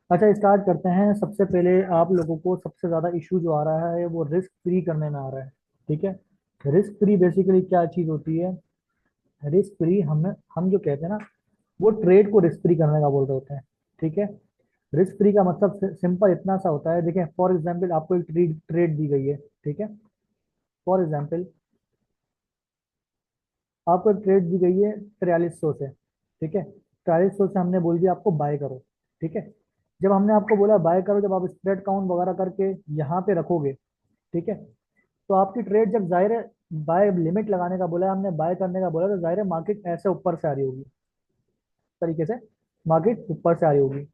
अच्छा, स्टार्ट करते हैं। सबसे पहले आप लोगों को सबसे ज़्यादा इशू जो आ रहा है वो रिस्क फ्री करने में आ रहा है। ठीक है। रिस्क फ्री बेसिकली क्या चीज़ होती है? रिस्क फ्री हम जो कहते हैं ना, वो ट्रेड को रिस्क फ्री करने का बोल रहे होते हैं। ठीक है। रिस्क फ्री का मतलब सिंपल इतना सा होता है। देखिए, फॉर एग्जाम्पल आपको एक ट्रेड ट्रेड दी गई है। ठीक है। फॉर एग्जाम्पल आपको एक ट्रेड दी गई है 4300 से। ठीक है। 4300 से हमने बोल दिया आपको बाय करो। ठीक है। जब हमने आपको बोला बाय करो, जब आप स्प्रेड काउंट वगैरह करके यहाँ पे रखोगे, ठीक है, तो आपकी ट्रेड जब जाहिर है बाय लिमिट लगाने का बोला है, हमने बाय करने का बोला, तो जाहिर है मार्केट ऐसे ऊपर से आ रही होगी। इस तरीके से मार्केट ऊपर से आ रही होगी।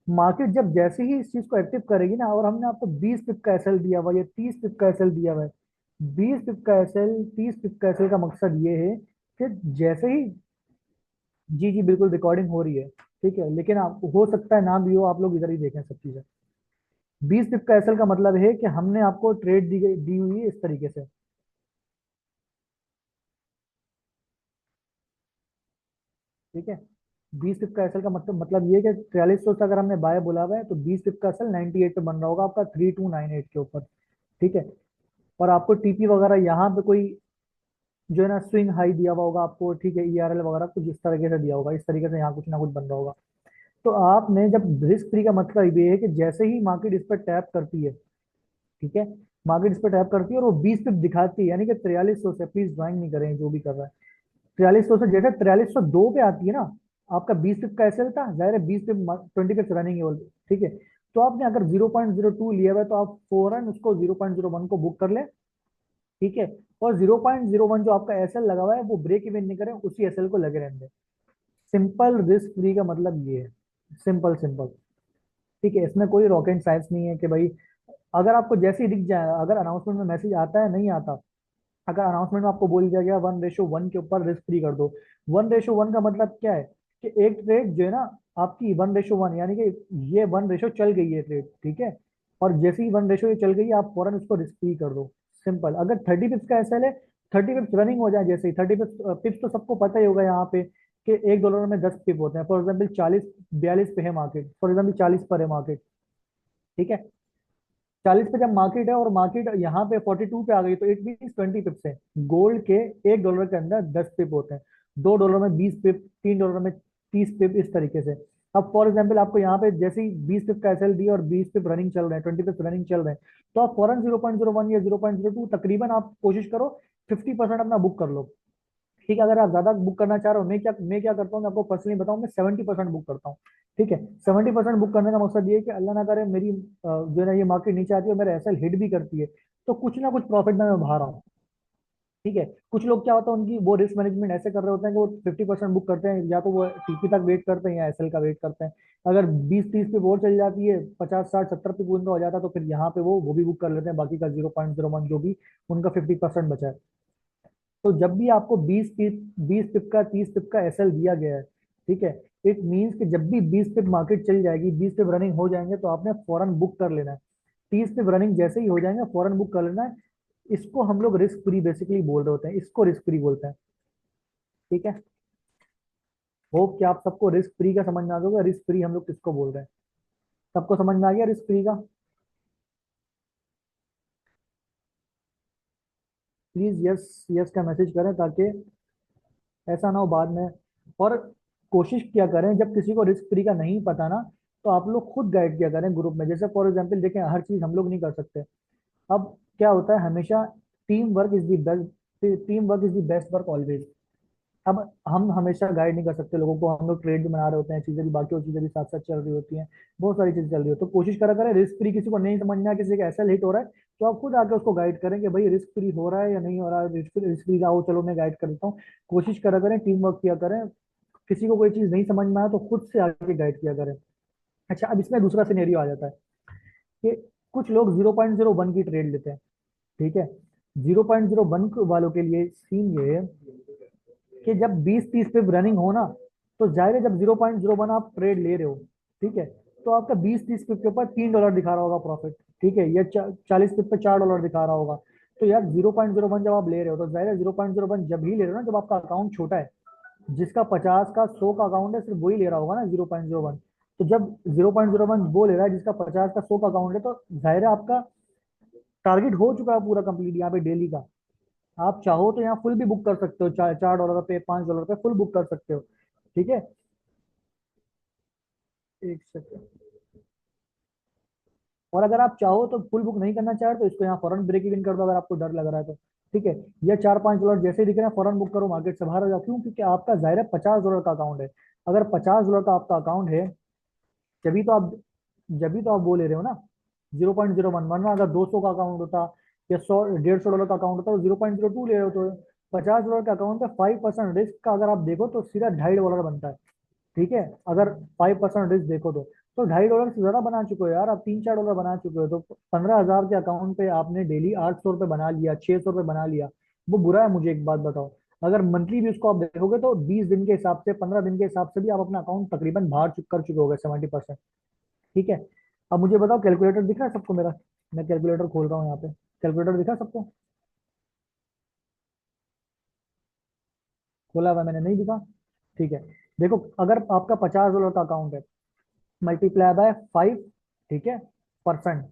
मार्केट जब जैसे ही इस चीज को एक्टिव करेगी ना, और हमने आपको 20 पिप का एसएल दिया हुआ है, 30 पिप का एसएल दिया हुआ है। 20 पिप का एसएल, 30 पिप का एसएल का मकसद ये है कि जैसे ही, जी जी बिल्कुल रिकॉर्डिंग हो रही है। ठीक है, लेकिन आप हो सकता है ना भी हो, आप लोग इधर ही देखें सब चीजें। 20 पिप का एसएल का मतलब है कि हमने आपको ट्रेड दी हुई है इस तरीके से। ठीक है। 20 पिप का एसएल का मतलब ये है कि 4300 से अगर हमने बाय बोला हुआ है, तो 20 पिप का एसएल 98 पे बन रहा होगा आपका 3298 के ऊपर। ठीक है। और आपको टीपी वगैरह यहाँ पे कोई जो है ना स्विंग हाई दिया हुआ होगा आपको। ठीक है। ईआरएल वगैरह कुछ इस तरीके से दिया होगा, इस तरीके से यहाँ कुछ ना कुछ बन रहा होगा। तो आपने जब रिस्क फ्री का मतलब ये है कि जैसे ही मार्केट इस पर टैप करती है, ठीक है, मार्केट इस पर टैप करती है और वो 20 पिप दिखाती है, यानी कि 4300 से, प्लीज ज्वाइन नहीं करें जो भी कर रहा है, 4300 से जैसे 4302 पे आती है ना, आपका 20 पिप का एसएल था, जाहिर है 20 पिप 20 पिप रनिंग है। ठीक है। तो आपने अगर 0.02 लिया हुआ है, तो आप फौरन उसको 0.01 को बुक कर ले। ठीक है। और 0.01 जो आपका एसएल लगा हुआ है वो ब्रेक इवन नहीं करें, उसी एसएल को लगे रहने दें। सिंपल रिस्क फ्री का मतलब ये है। Simple simple. ठीक है, इसमें कोई रॉकेट साइंस नहीं है कि भाई अगर आपको जैसे ही दिख जाए, अगर अनाउंसमेंट में मैसेज आता है नहीं आता, अगर अनाउंसमेंट में आपको बोल दिया गया 1:1 के ऊपर रिस्क फ्री कर दो। 1:1 का मतलब क्या है? कि एक ट्रेड जो है ना आपकी 1:1, यानी कि ये 1 रेशो चल गई है ट्रेड। ठीक है। और जैसे ही 1 रेशो ये चल गई है, आप फौरन उसको रिस्क फ्री कर दो। सिंपल। अगर 30 पिप्स का एसएल है, 30 पिप्स रनिंग हो जाए, जैसे ही 30 पिप्स, पिप्स तो सबको पता ही होगा यहाँ पे कि $1 में 10 पिप होते हैं। फॉर एग्जाम्पल 40 42 पे है मार्केट, फॉर एग्जाम्पल 40 पर है मार्केट। ठीक है। 40 पे जब मार्केट है और मार्केट यहाँ पे 42 पे आ गई, तो इट मीन 20 पिप्स है। गोल्ड के $1 के अंदर 10 पिप होते हैं। $2 में 20 पिप, $3 में 30 पिप, इस तरीके से। अब फॉर एग्जाम्पल आपको यहाँ पे जैसे ही 20 पिप का एसएल दिया और 20 पिप रनिंग चल रहे हैं, 20 पिप रनिंग चल रहे हैं, तो आप फॉरन 0.01 या 0.02, तकरीबन आप कोशिश करो 50% अपना बुक कर लो। ठीक है। अगर आप ज्यादा बुक करना चाह रहे हो, मैं क्या करता हूँ, मैं आपको पर्सनली बताऊँ, मैं 70% बुक करता हूँ। ठीक है। 70% बुक करने का मकसद ये है कि अल्लाह ना करे मेरी जो है ना ये मार्केट नीचे आती है और मेरा एसएल हिट भी करती है, तो कुछ ना कुछ प्रॉफिट में मैं बाहर आऊँ। ठीक है। कुछ लोग क्या होता है, उनकी वो रिस्क मैनेजमेंट ऐसे कर रहे होते हैं कि वो 50% बुक करते हैं, या तो वो टीपी तक वेट करते हैं या एसएल का वेट करते हैं। अगर 20 30 पे वो चल जाती है, 50 60 70 पे उनका हो जाता है, तो फिर यहाँ पे वो भी बुक कर लेते हैं, बाकी का 0.01 जो भी उनका 50% बचा है। तो जब भी आपको 20 पिप का 30 पिप का एसएल दिया गया है, ठीक है, इट मीन्स कि जब भी 20 पिप मार्केट चल जाएगी, 20 पिप रनिंग हो जाएंगे, तो आपने फौरन बुक कर लेना है। 30 पिप रनिंग जैसे ही हो जाएंगे, फौरन बुक कर लेना है। इसको हम लोग रिस्क फ्री बेसिकली बोल रहे होते हैं, इसको रिस्क फ्री बोलते हैं। ठीक है। होप कि आप सबको रिस्क फ्री का समझ में आ जाएगा। रिस्क फ्री हम लोग किसको बोल रहे हैं? सबको समझ में आ गया रिस्क फ्री का? प्लीज यस यस का मैसेज करें, ताकि ऐसा ना हो बाद में। और कोशिश किया करें, जब किसी को रिस्क फ्री का नहीं पता ना, तो आप लोग खुद गाइड किया करें ग्रुप में। जैसे फॉर एग्जांपल देखें, हर चीज हम लोग नहीं कर सकते। अब क्या होता है हमेशा, team work is the best work always. अब हम हमेशा गाइड नहीं कर सकते लोगों को, हम लोग ट्रेड भी बना रहे होते हैं, चीजें भी, बाकी और चीजें भी साथ साथ चल रही होती हैं, बहुत सारी चीजें चल रही हो, तो कोशिश करा करें रिस्क फ्री, किसी को नहीं समझना है, किसी का ऐसा हिट हो रहा है, तो आप खुद आके उसको गाइड करें कि भाई रिस्क फ्री हो रहा है या नहीं हो रहा है, रिस्क फ्री आओ चलो मैं गाइड कर देता हूँ। कोशिश करा करें, टीम वर्क किया करें। किसी को कोई चीज नहीं समझ में आया तो खुद से आगे गाइड किया करें। अच्छा, अब इसमें दूसरा सिनेरियो आ जाता है कि कुछ लोग 0.01 की ट्रेड लेते हैं। ठीक है। 0.01 वालों के लिए सीन ये है कि जब 20 30 पे रनिंग हो ना, तो जाहिर है जब 0.01 आप ट्रेड ले रहे हो, ठीक है, तो आपका 20 30 पिप के ऊपर $3 दिखा रहा होगा प्रॉफिट। ठीक है। या 40 पिप पे $4 दिखा रहा होगा। तो यार 0.01 जब आप ले रहे हो, तो जाहिर है 0.01 जब ही ले रहे हो ना, जब आपका अकाउंट छोटा है, जिसका 50 का 100 का अकाउंट है, सिर्फ वही ले रहा होगा ना 0.01। तो जब 0.01 वो ले रहा है जिसका 50 का 100 का अकाउंट है, तो जाहिर है आपका टारगेट हो चुका है पूरा कंप्लीट यहाँ पे डेली का। आप चाहो तो यहाँ फुल भी बुक कर सकते हो, $4 पे, $5 पे फुल बुक कर सकते हो। ठीक है, एक सेकंड। और अगर आप चाहो तो फुल बुक नहीं करना चाहे तो इसको यहाँ फौरन ब्रेक इवन कर दो, अगर आपको डर लग रहा है तो। ठीक है, ये $4-5 जैसे ही दिख रहे हैं फौरन बुक करो, मार्केट से बाहर हो जाओ। क्यों? क्योंकि आपका जाहिर है $50 का अकाउंट है। अगर $50 का आपका अकाउंट है, जब तो आप जब भी तो आप वो ले रहे हो ना 0.01। वरना अगर 200 का अकाउंट होता या 100-150 डॉलर का अकाउंट होता तो 0.02 ले रहे हो। तो $50 का अकाउंट पे 5% रिस्क का अगर आप देखो तो सीधा $2.5 बनता है। ठीक है, अगर 5% रिस्क देखो तो $2.5 से ज्यादा बना चुके हो यार, आप $3-4 बना चुके हो। तो 15,000 के अकाउंट पे आपने डेली $800 बना लिया, $600 बना लिया। वो बुरा है? मुझे एक बात बताओ, अगर मंथली भी उसको आप देखोगे तो 20 दिन के हिसाब से, 15 दिन के हिसाब से भी आप अपना अकाउंट तकरीबन बाहर कर चुके होगे 70%। ठीक है, अब मुझे बताओ कैलकुलेटर दिख रहा है सबको मेरा? मैं कैलकुलेटर खोल रहा हूँ यहाँ पे। कैलकुलेटर दिखा सबको? खोला हुआ है मैंने, नहीं दिखा? ठीक है, देखो अगर आपका $50 का अकाउंट है, मल्टीप्लाई बाय 5, ठीक है, परसेंट,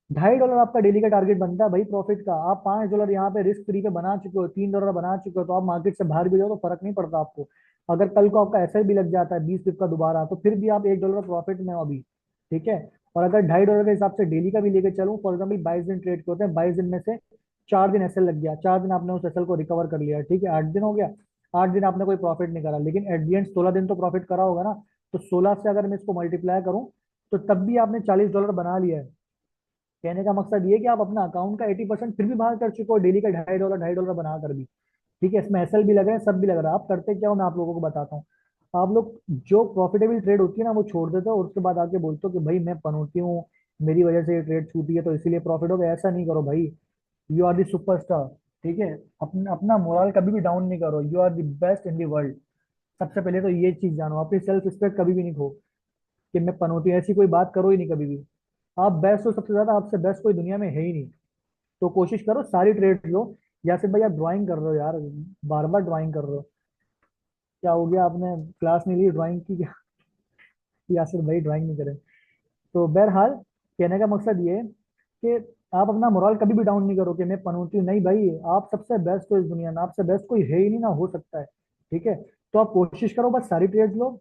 $2.5 आपका डेली का टारगेट बनता है भाई प्रॉफिट का। आप $5 यहाँ पे रिस्क फ्री पे बना चुके हो, $3 बना चुके हो, तो आप मार्केट से बाहर भी जाओ तो फर्क नहीं पड़ता आपको। अगर कल को आपका ऐसा भी लग जाता है 20 पिप का दोबारा, तो फिर भी आप $1 प्रॉफिट में हो अभी। ठीक है, और अगर $2.5 के हिसाब से डेली का भी लेके चलूँ, फॉर एग्जाम्पल 22 दिन ट्रेड के होते हैं, 22 दिन में से 4 दिन एसएल लग गया, 4 दिन आपने उस एसएल को रिकवर कर लिया। ठीक है, 8 दिन हो गया, 8 दिन आपने कोई प्रॉफिट नहीं करा, लेकिन एट दी एंड 16 दिन तो प्रॉफिट करा होगा ना। तो 16 से अगर मैं इसको मल्टीप्लाई करूं, तो तब भी आपने $40 बना लिया है। कहने का मकसद ये है कि आप अपना अकाउंट का 80% फिर भी बाहर कर चुके हो डेली का $2.5 बना कर भी। ठीक है, इसमें एसएल भी लग रहे हैं, सब भी लग रहा है। आप करते क्या हो मैं आप लोगों को बताता हूँ। आप लोग जो प्रॉफिटेबल ट्रेड होती है ना वो छोड़ देते हो, और उसके बाद आके बोलते हो कि भाई मैं पनौती हूँ, मेरी वजह से ये ट्रेड छूटी है तो इसीलिए प्रॉफिट हो गया। ऐसा नहीं करो भाई, यू आर दी सुपरस्टार। ठीक है, अपना अपना मोरल कभी भी डाउन नहीं करो, you are the best in the world. सबसे पहले तो ये चीज जानो, अपनी सेल्फ रिस्पेक्ट कभी भी नहीं खो कि मैं पनौती हूँ, ऐसी कोई बात करो ही नहीं कभी भी। आप बेस्ट हो, सबसे ज्यादा आपसे बेस्ट कोई दुनिया में है ही नहीं। तो कोशिश करो सारी ट्रेड लो। यासिर भाई आप ड्राइंग कर रहे हो यार, बार बार ड्राइंग कर रहे हो, क्या हो गया? आपने क्लास नहीं ली ड्राइंग की क्या? यासिर भाई ड्राइंग नहीं करें। तो बहरहाल, कहने का मकसद ये है कि आप अपना मोरल कभी भी डाउन नहीं करो कि मैं पनौती हूँ। नहीं भाई, आप सबसे बेस्ट हो इस दुनिया में, आपसे बेस्ट कोई है ही नहीं, ना हो सकता है। ठीक है, तो आप कोशिश करो बस सारी ट्रेड लो,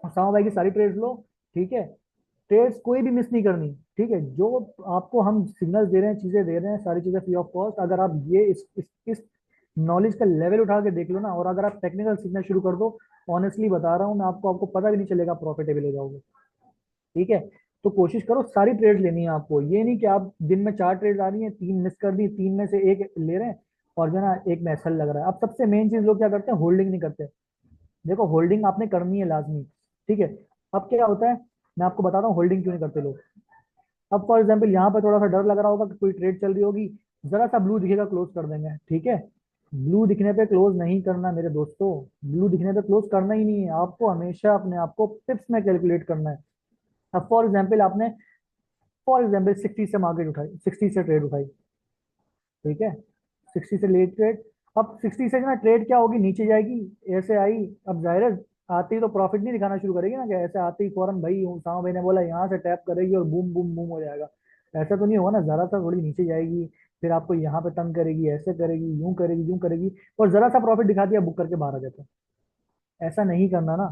सामा भाई की सारी ट्रेड लो। ठीक है, ट्रेड्स कोई भी मिस नहीं करनी। ठीक है, जो आपको हम सिग्नल दे रहे हैं, चीजें दे रहे हैं, सारी चीजें फ्री ऑफ कॉस्ट, अगर आप ये इस नॉलेज का लेवल उठा के देख लो ना, और अगर आप टेक्निकल सीखना शुरू कर दो, ऑनेस्टली बता रहा हूँ मैं आपको, आपको पता भी नहीं चलेगा, प्रॉफिटेबल हो जाओगे। ठीक है, तो कोशिश करो सारी ट्रेड लेनी है आपको। ये नहीं कि आप दिन में 4 ट्रेड आ रही है, 3 मिस कर दी, 3 में से एक ले रहे हैं, और जो है ना एक में एसएल लग रहा है। अब सबसे मेन चीज लोग क्या करते हैं, होल्डिंग नहीं करते। देखो होल्डिंग आपने करनी है लाजमी। ठीक है, अब क्या होता है, मैं आपको बताता हूँ होल्डिंग क्यों नहीं करते लोग। अब फॉर एग्जाम्पल यहाँ पे थोड़ा सा डर लग रहा होगा कि कोई ट्रेड चल रही होगी, जरा सा ब्लू दिखेगा क्लोज कर देंगे। ठीक है, ब्लू दिखने पे क्लोज नहीं करना मेरे दोस्तों, ब्लू दिखने पे क्लोज करना ही नहीं है आपको। हमेशा अपने आप को पिप्स में कैलकुलेट करना है। अब फॉर एग्जाम्पल 60 से मार्केट उठाई, 60 से ट्रेड उठाई। ठीक है, 60 से लेट ट्रेड। अब 60 से ना ट्रेड क्या होगी, नीचे जाएगी, ऐसे आई। अब जाहिर है आते ही तो प्रॉफिट नहीं दिखाना शुरू करेगी ना, कि ऐसे आते ही फौरन भाई उसामा भाई ने बोला यहाँ से टैप करेगी और बूम बूम बूम हो जाएगा। ऐसा तो नहीं होगा ना, जरा सा थोड़ी नीचे जाएगी, फिर आपको यहाँ पे तंग करेगी, ऐसे करेगी, यूं करेगी, यूं करेगी, और जरा सा प्रॉफिट दिखा दिया, बुक करके बाहर आ जाता है। ऐसा नहीं करना ना।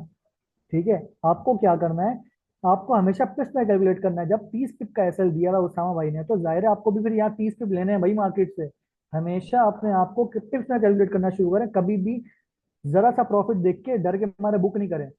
ठीक है, आपको क्या करना है, आपको हमेशा पिप में कैलकुलेट करना है। जब 30 पिप का एसएल दिया था उसामा भाई ने, तो जाहिर है आपको भी फिर यहाँ 30 पिप लेने हैं भाई मार्केट से। हमेशा अपने आप को पिप्स में कैलकुलेट करना शुरू करें, कभी भी जरा सा प्रॉफिट देख के डर के मारे बुक नहीं करें,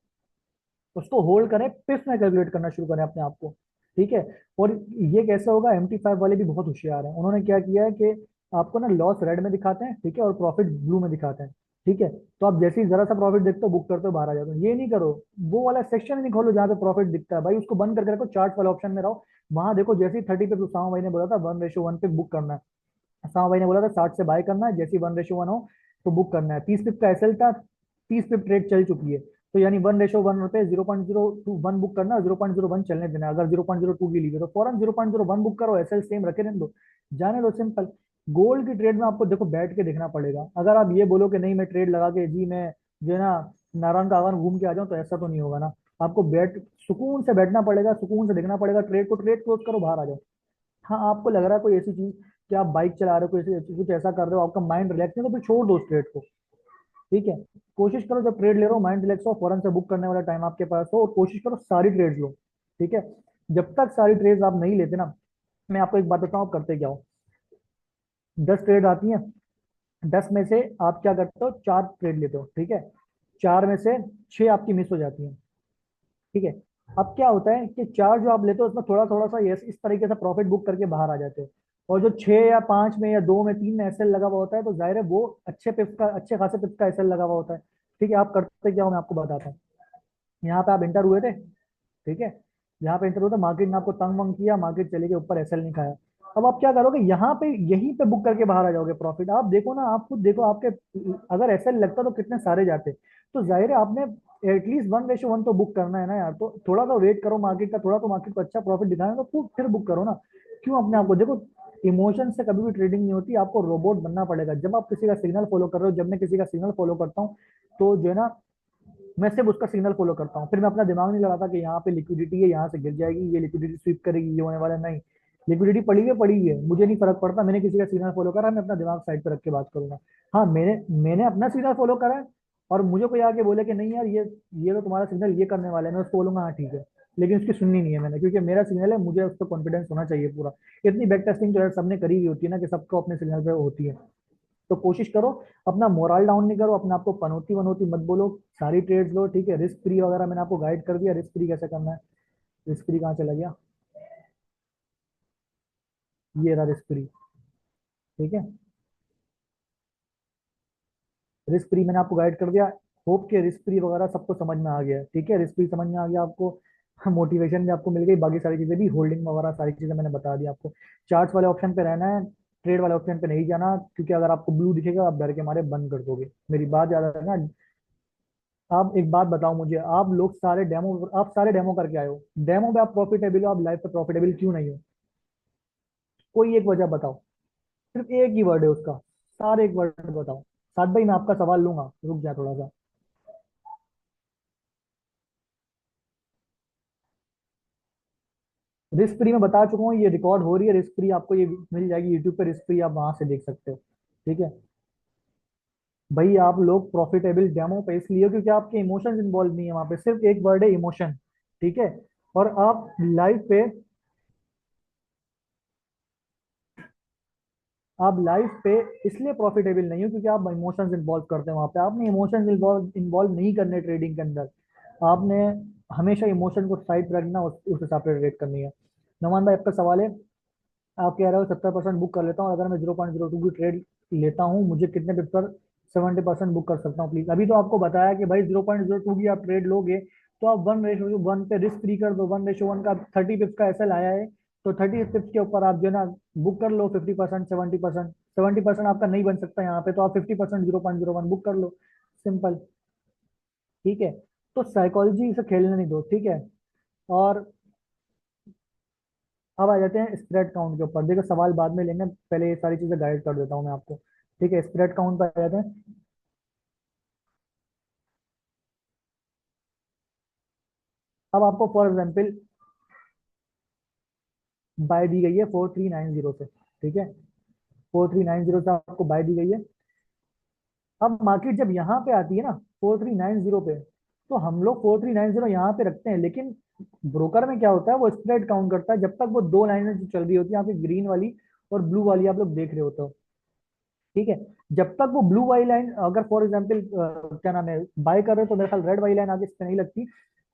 उसको होल्ड करें, पिप्स में कैलकुलेट करना शुरू करें अपने आप को। ठीक है, और ये कैसे होगा, MT5 वाले भी बहुत होशियार हैं। उन्होंने क्या किया है कि आपको ना लॉस रेड में दिखाते हैं, ठीक है, और प्रॉफिट ब्लू में दिखाते हैं। ठीक है, तो आप जैसे ही जरा सा प्रॉफिट देखते हो बुक करते हो, बाहर आ जाते हो। ये नहीं करो, वो वाला सेक्शन ही नहीं खोलो जहाँ पे प्रॉफिट दिखता है भाई, उसको बंद करके रखो, चार्ट वाले ऑप्शन में रहो। वहां देखो, जैसे ही 30 पे उसामा भाई ने बोला था 1:1 पे बुक करना है, उसामा भाई ने बोला था 60 से बाय करना है, जैसे ही 1:1 हो तो बुक करना है। 30 पिप का एसएल था, 30 पिप ट्रेड चल चुकी है, तो यानी 1:1 पे 0.021 बुक करना, 0.01 चलने देना। अगर 0.02 की ली है तो फौरन 0.01 बुक करो, एसएल सेम रखे रहने दो, जाने दो, सिंपल। गोल्ड की ट्रेड में आपको देखो बैठ के देखना पड़ेगा। अगर आप ये बोलो कि नहीं मैं ट्रेड लगा के जी मैं जो है ना नारायण का आंगन घूम के आ जाऊं, तो ऐसा तो नहीं होगा ना। आपको बैठ सुकून से बैठना पड़ेगा, सुकून से देखना पड़ेगा ट्रेड को, ट्रेड क्लोज करो, बाहर आ जाओ। हाँ, आपको लग रहा है कोई ऐसी चीज कि आप बाइक चला रहे हो, कोई कुछ ऐसा कर रहे हो, आपका माइंड रिलैक्स नहीं, तो फिर छोड़ दो उस ट्रेड को। ठीक है, कोशिश करो जब ट्रेड ले रहे हो माइंड रिलैक्स हो, फौरन से बुक करने वाला टाइम आपके पास हो, और कोशिश करो सारी ट्रेड लो। ठीक है, जब तक सारी ट्रेड आप नहीं लेते ना, मैं आपको एक बात बताऊं आप करते क्या हो। 10 ट्रेड आती हैं, 10 में से आप क्या करते हो, 4 ट्रेड लेते हो। ठीक है, 4 में से 6 आपकी मिस हो जाती हैं। ठीक है, अब क्या होता है कि 4 जो आप लेते हो उसमें थोड़ा थोड़ा सा इस तरीके से प्रॉफिट बुक करके बाहर आ जाते हो। और जो 6 या 5 में या 2 में 3 में एसएल लगा हुआ होता है, तो जाहिर है वो अच्छे पिप्स का, अच्छे खासे पिप्स का एसएल लगा हुआ होता है। ठीक है, आप करते क्या हो मैं आपको बताता हूँ। यहाँ पे आप इंटर हुए थे। ठीक है, यहाँ पे इंटर हुआ था, मार्केट ने आपको तंग वंग किया, मार्केट चले गए ऊपर, एसएल नहीं खाया। अब आप क्या करोगे, यहाँ पे यहीं पे बुक करके बाहर आ जाओगे प्रॉफिट। आप देखो ना, आप खुद देखो आपके, अगर एसएल लगता तो कितने सारे जाते। तो जाहिर है आपने एटलीस्ट 1:1 तो बुक करना है ना यार। तो थोड़ा सा वेट करो मार्केट का, थोड़ा तो मार्केट को अच्छा प्रॉफिट दिखाना, तो फिर बुक करो ना। क्यों अपने आप को देखो, इमोशन से कभी भी ट्रेडिंग नहीं होती, आपको रोबोट बनना पड़ेगा। जब आप किसी का सिग्नल फॉलो कर रहे हो, जब मैं किसी का सिग्नल फॉलो करता हूँ, तो जो है ना, मैं सिर्फ उसका सिग्नल फॉलो करता हूँ। फिर मैं अपना दिमाग नहीं लगाता कि यहाँ पे लिक्विडिटी है, यहाँ से गिर जाएगी, ये लिक्विडिटी स्वीप करेगी, ये होने वाला है। नहीं, लिक्विडिटी पड़ी है, मुझे नहीं फर्क पड़ता, मैंने किसी का सिग्नल फॉलो करा, मैं अपना दिमाग साइड पर रख के बात करूंगा। हाँ, मैंने मैंने अपना सिग्नल फॉलो करा है, और मुझे कोई आके बोले कि नहीं यार, ये तो तुम्हारा सिग्नल ये करने वाला है, मैं उसको बोलूंगा हाँ ठीक है। लेकिन उसकी सुननी नहीं है मैंने, क्योंकि मेरा सिग्नल है, मुझे उस पर कॉन्फिडेंस होना चाहिए पूरा। इतनी बैक टेस्टिंग जो है सबने करी हुई होती है ना, कि सबको अपने सिग्नल पे होती है। तो कोशिश करो, अपना मोरल डाउन नहीं करो, अपने आप को पनौती वनौती मत बोलो, सारी ट्रेड्स लो। ठीक है, रिस्क फ्री वगैरह मैंने आपको गाइड कर दिया, रिस्क फ्री कैसे करना है। रिस्क फ्री कहाँ चला गया, ये रहा रिस्क फ्री। ठीक है, रिस्क फ्री मैंने आपको गाइड कर दिया। होप के रिस्क फ्री वगैरह सबको समझ में आ गया है। ठीक है, रिस्क फ्री समझ में आ गया आपको, मोटिवेशन भी आपको मिल गई, बाकी सारी चीजें भी, होल्डिंग वगैरह सारी चीजें मैंने बता दी आपको। चार्ट्स वाले ऑप्शन पे रहना है, ट्रेड वाले ऑप्शन पे नहीं जाना, क्योंकि अगर आपको ब्लू दिखेगा आप डर के मारे बंद कर दोगे। मेरी बात याद है ना। आप एक बात बताओ मुझे, आप सारे डेमो करके आए हो, डेमो पे आप प्रॉफिटेबल हो, आप लाइफ पे प्रॉफिटेबल क्यों नहीं हो? कोई एक वजह बताओ, सिर्फ एक ही वर्ड है उसका, सारे एक वर्ड बताओ। साथ भाई मैं आपका सवाल लूंगा, रुक जा थोड़ा सा। रिस्क फ्री में बता चुका हूँ, ये रिकॉर्ड हो रही है रिस्क फ्री, आपको ये मिल जाएगी यूट्यूब पे रिस्क फ्री, आप वहां से देख सकते हो। ठीक है भाई, आप लोग प्रॉफिटेबल डेमो पे इसलिए हो क्योंकि आपके इमोशंस इन्वॉल्व नहीं है वहां पे, सिर्फ एक वर्ड है इमोशन। ठीक है, और आप लाइफ पे इसलिए प्रॉफिटेबल नहीं हो क्योंकि आप इमोशंस इन्वॉल्व करते हैं वहां पे। आपने इमोशंस इन्वॉल्व इन्वॉल्व नहीं करने ट्रेडिंग के अंदर। आपने हमेशा इमोशन को साइड पर रखना, उस हिसाब से ट्रेड करनी है। नमान भाई, आपका सवाल है, आप कह रहे हो 70% बुक कर लेता हूँ, अगर मैं 0.02 की ट्रेड लेता हूँ, मुझे कितने पिप पर 70% बुक कर सकता हूँ प्लीज? अभी तो आपको बताया कि भाई 0.02 की आप ट्रेड लोगे, तो आप 1:1 पे रिस्क फ्री कर दो। 1:1 का 30 पिप्स का एसएल आया है, तो 30 पिप्स के ऊपर आप जो है ना बुक कर लो 50%, 70%। 70% आपका नहीं बन सकता यहाँ पे, तो आप 50% 0.01 बुक कर लो, सिंपल। ठीक है, तो साइकोलॉजी से खेलने नहीं दो। ठीक है, और अब आ जाते हैं स्प्रेड काउंट के ऊपर। देखो सवाल बाद में लेंगे, पहले ये सारी चीजें गाइड कर देता हूँ मैं आपको। ठीक है, स्प्रेड काउंट पर आ जाते हैं। अब आपको फॉर एग्जाम्पल बाय दी गई है 4390 से। ठीक है, 4390 से आपको बाय दी गई है। अब मार्केट जब यहाँ पे आती है ना 4390 पे, तो हम लोग 4390 यहाँ पे रखते हैं, लेकिन ब्रोकर में क्या होता है, वो स्प्रेड काउंट करता है जब तक वो दो लाइनें जो चल रही होती है यहाँ पे, ग्रीन वाली और ब्लू वाली, आप लोग देख रहे होते हो। ठीक है, जब तक वो ब्लू वाली लाइन, अगर फॉर एग्जांपल क्या नाम है, बाय कर रहे हो, तो मेरे ख्याल रेड वाली लाइन आगे इस पे नहीं लगती,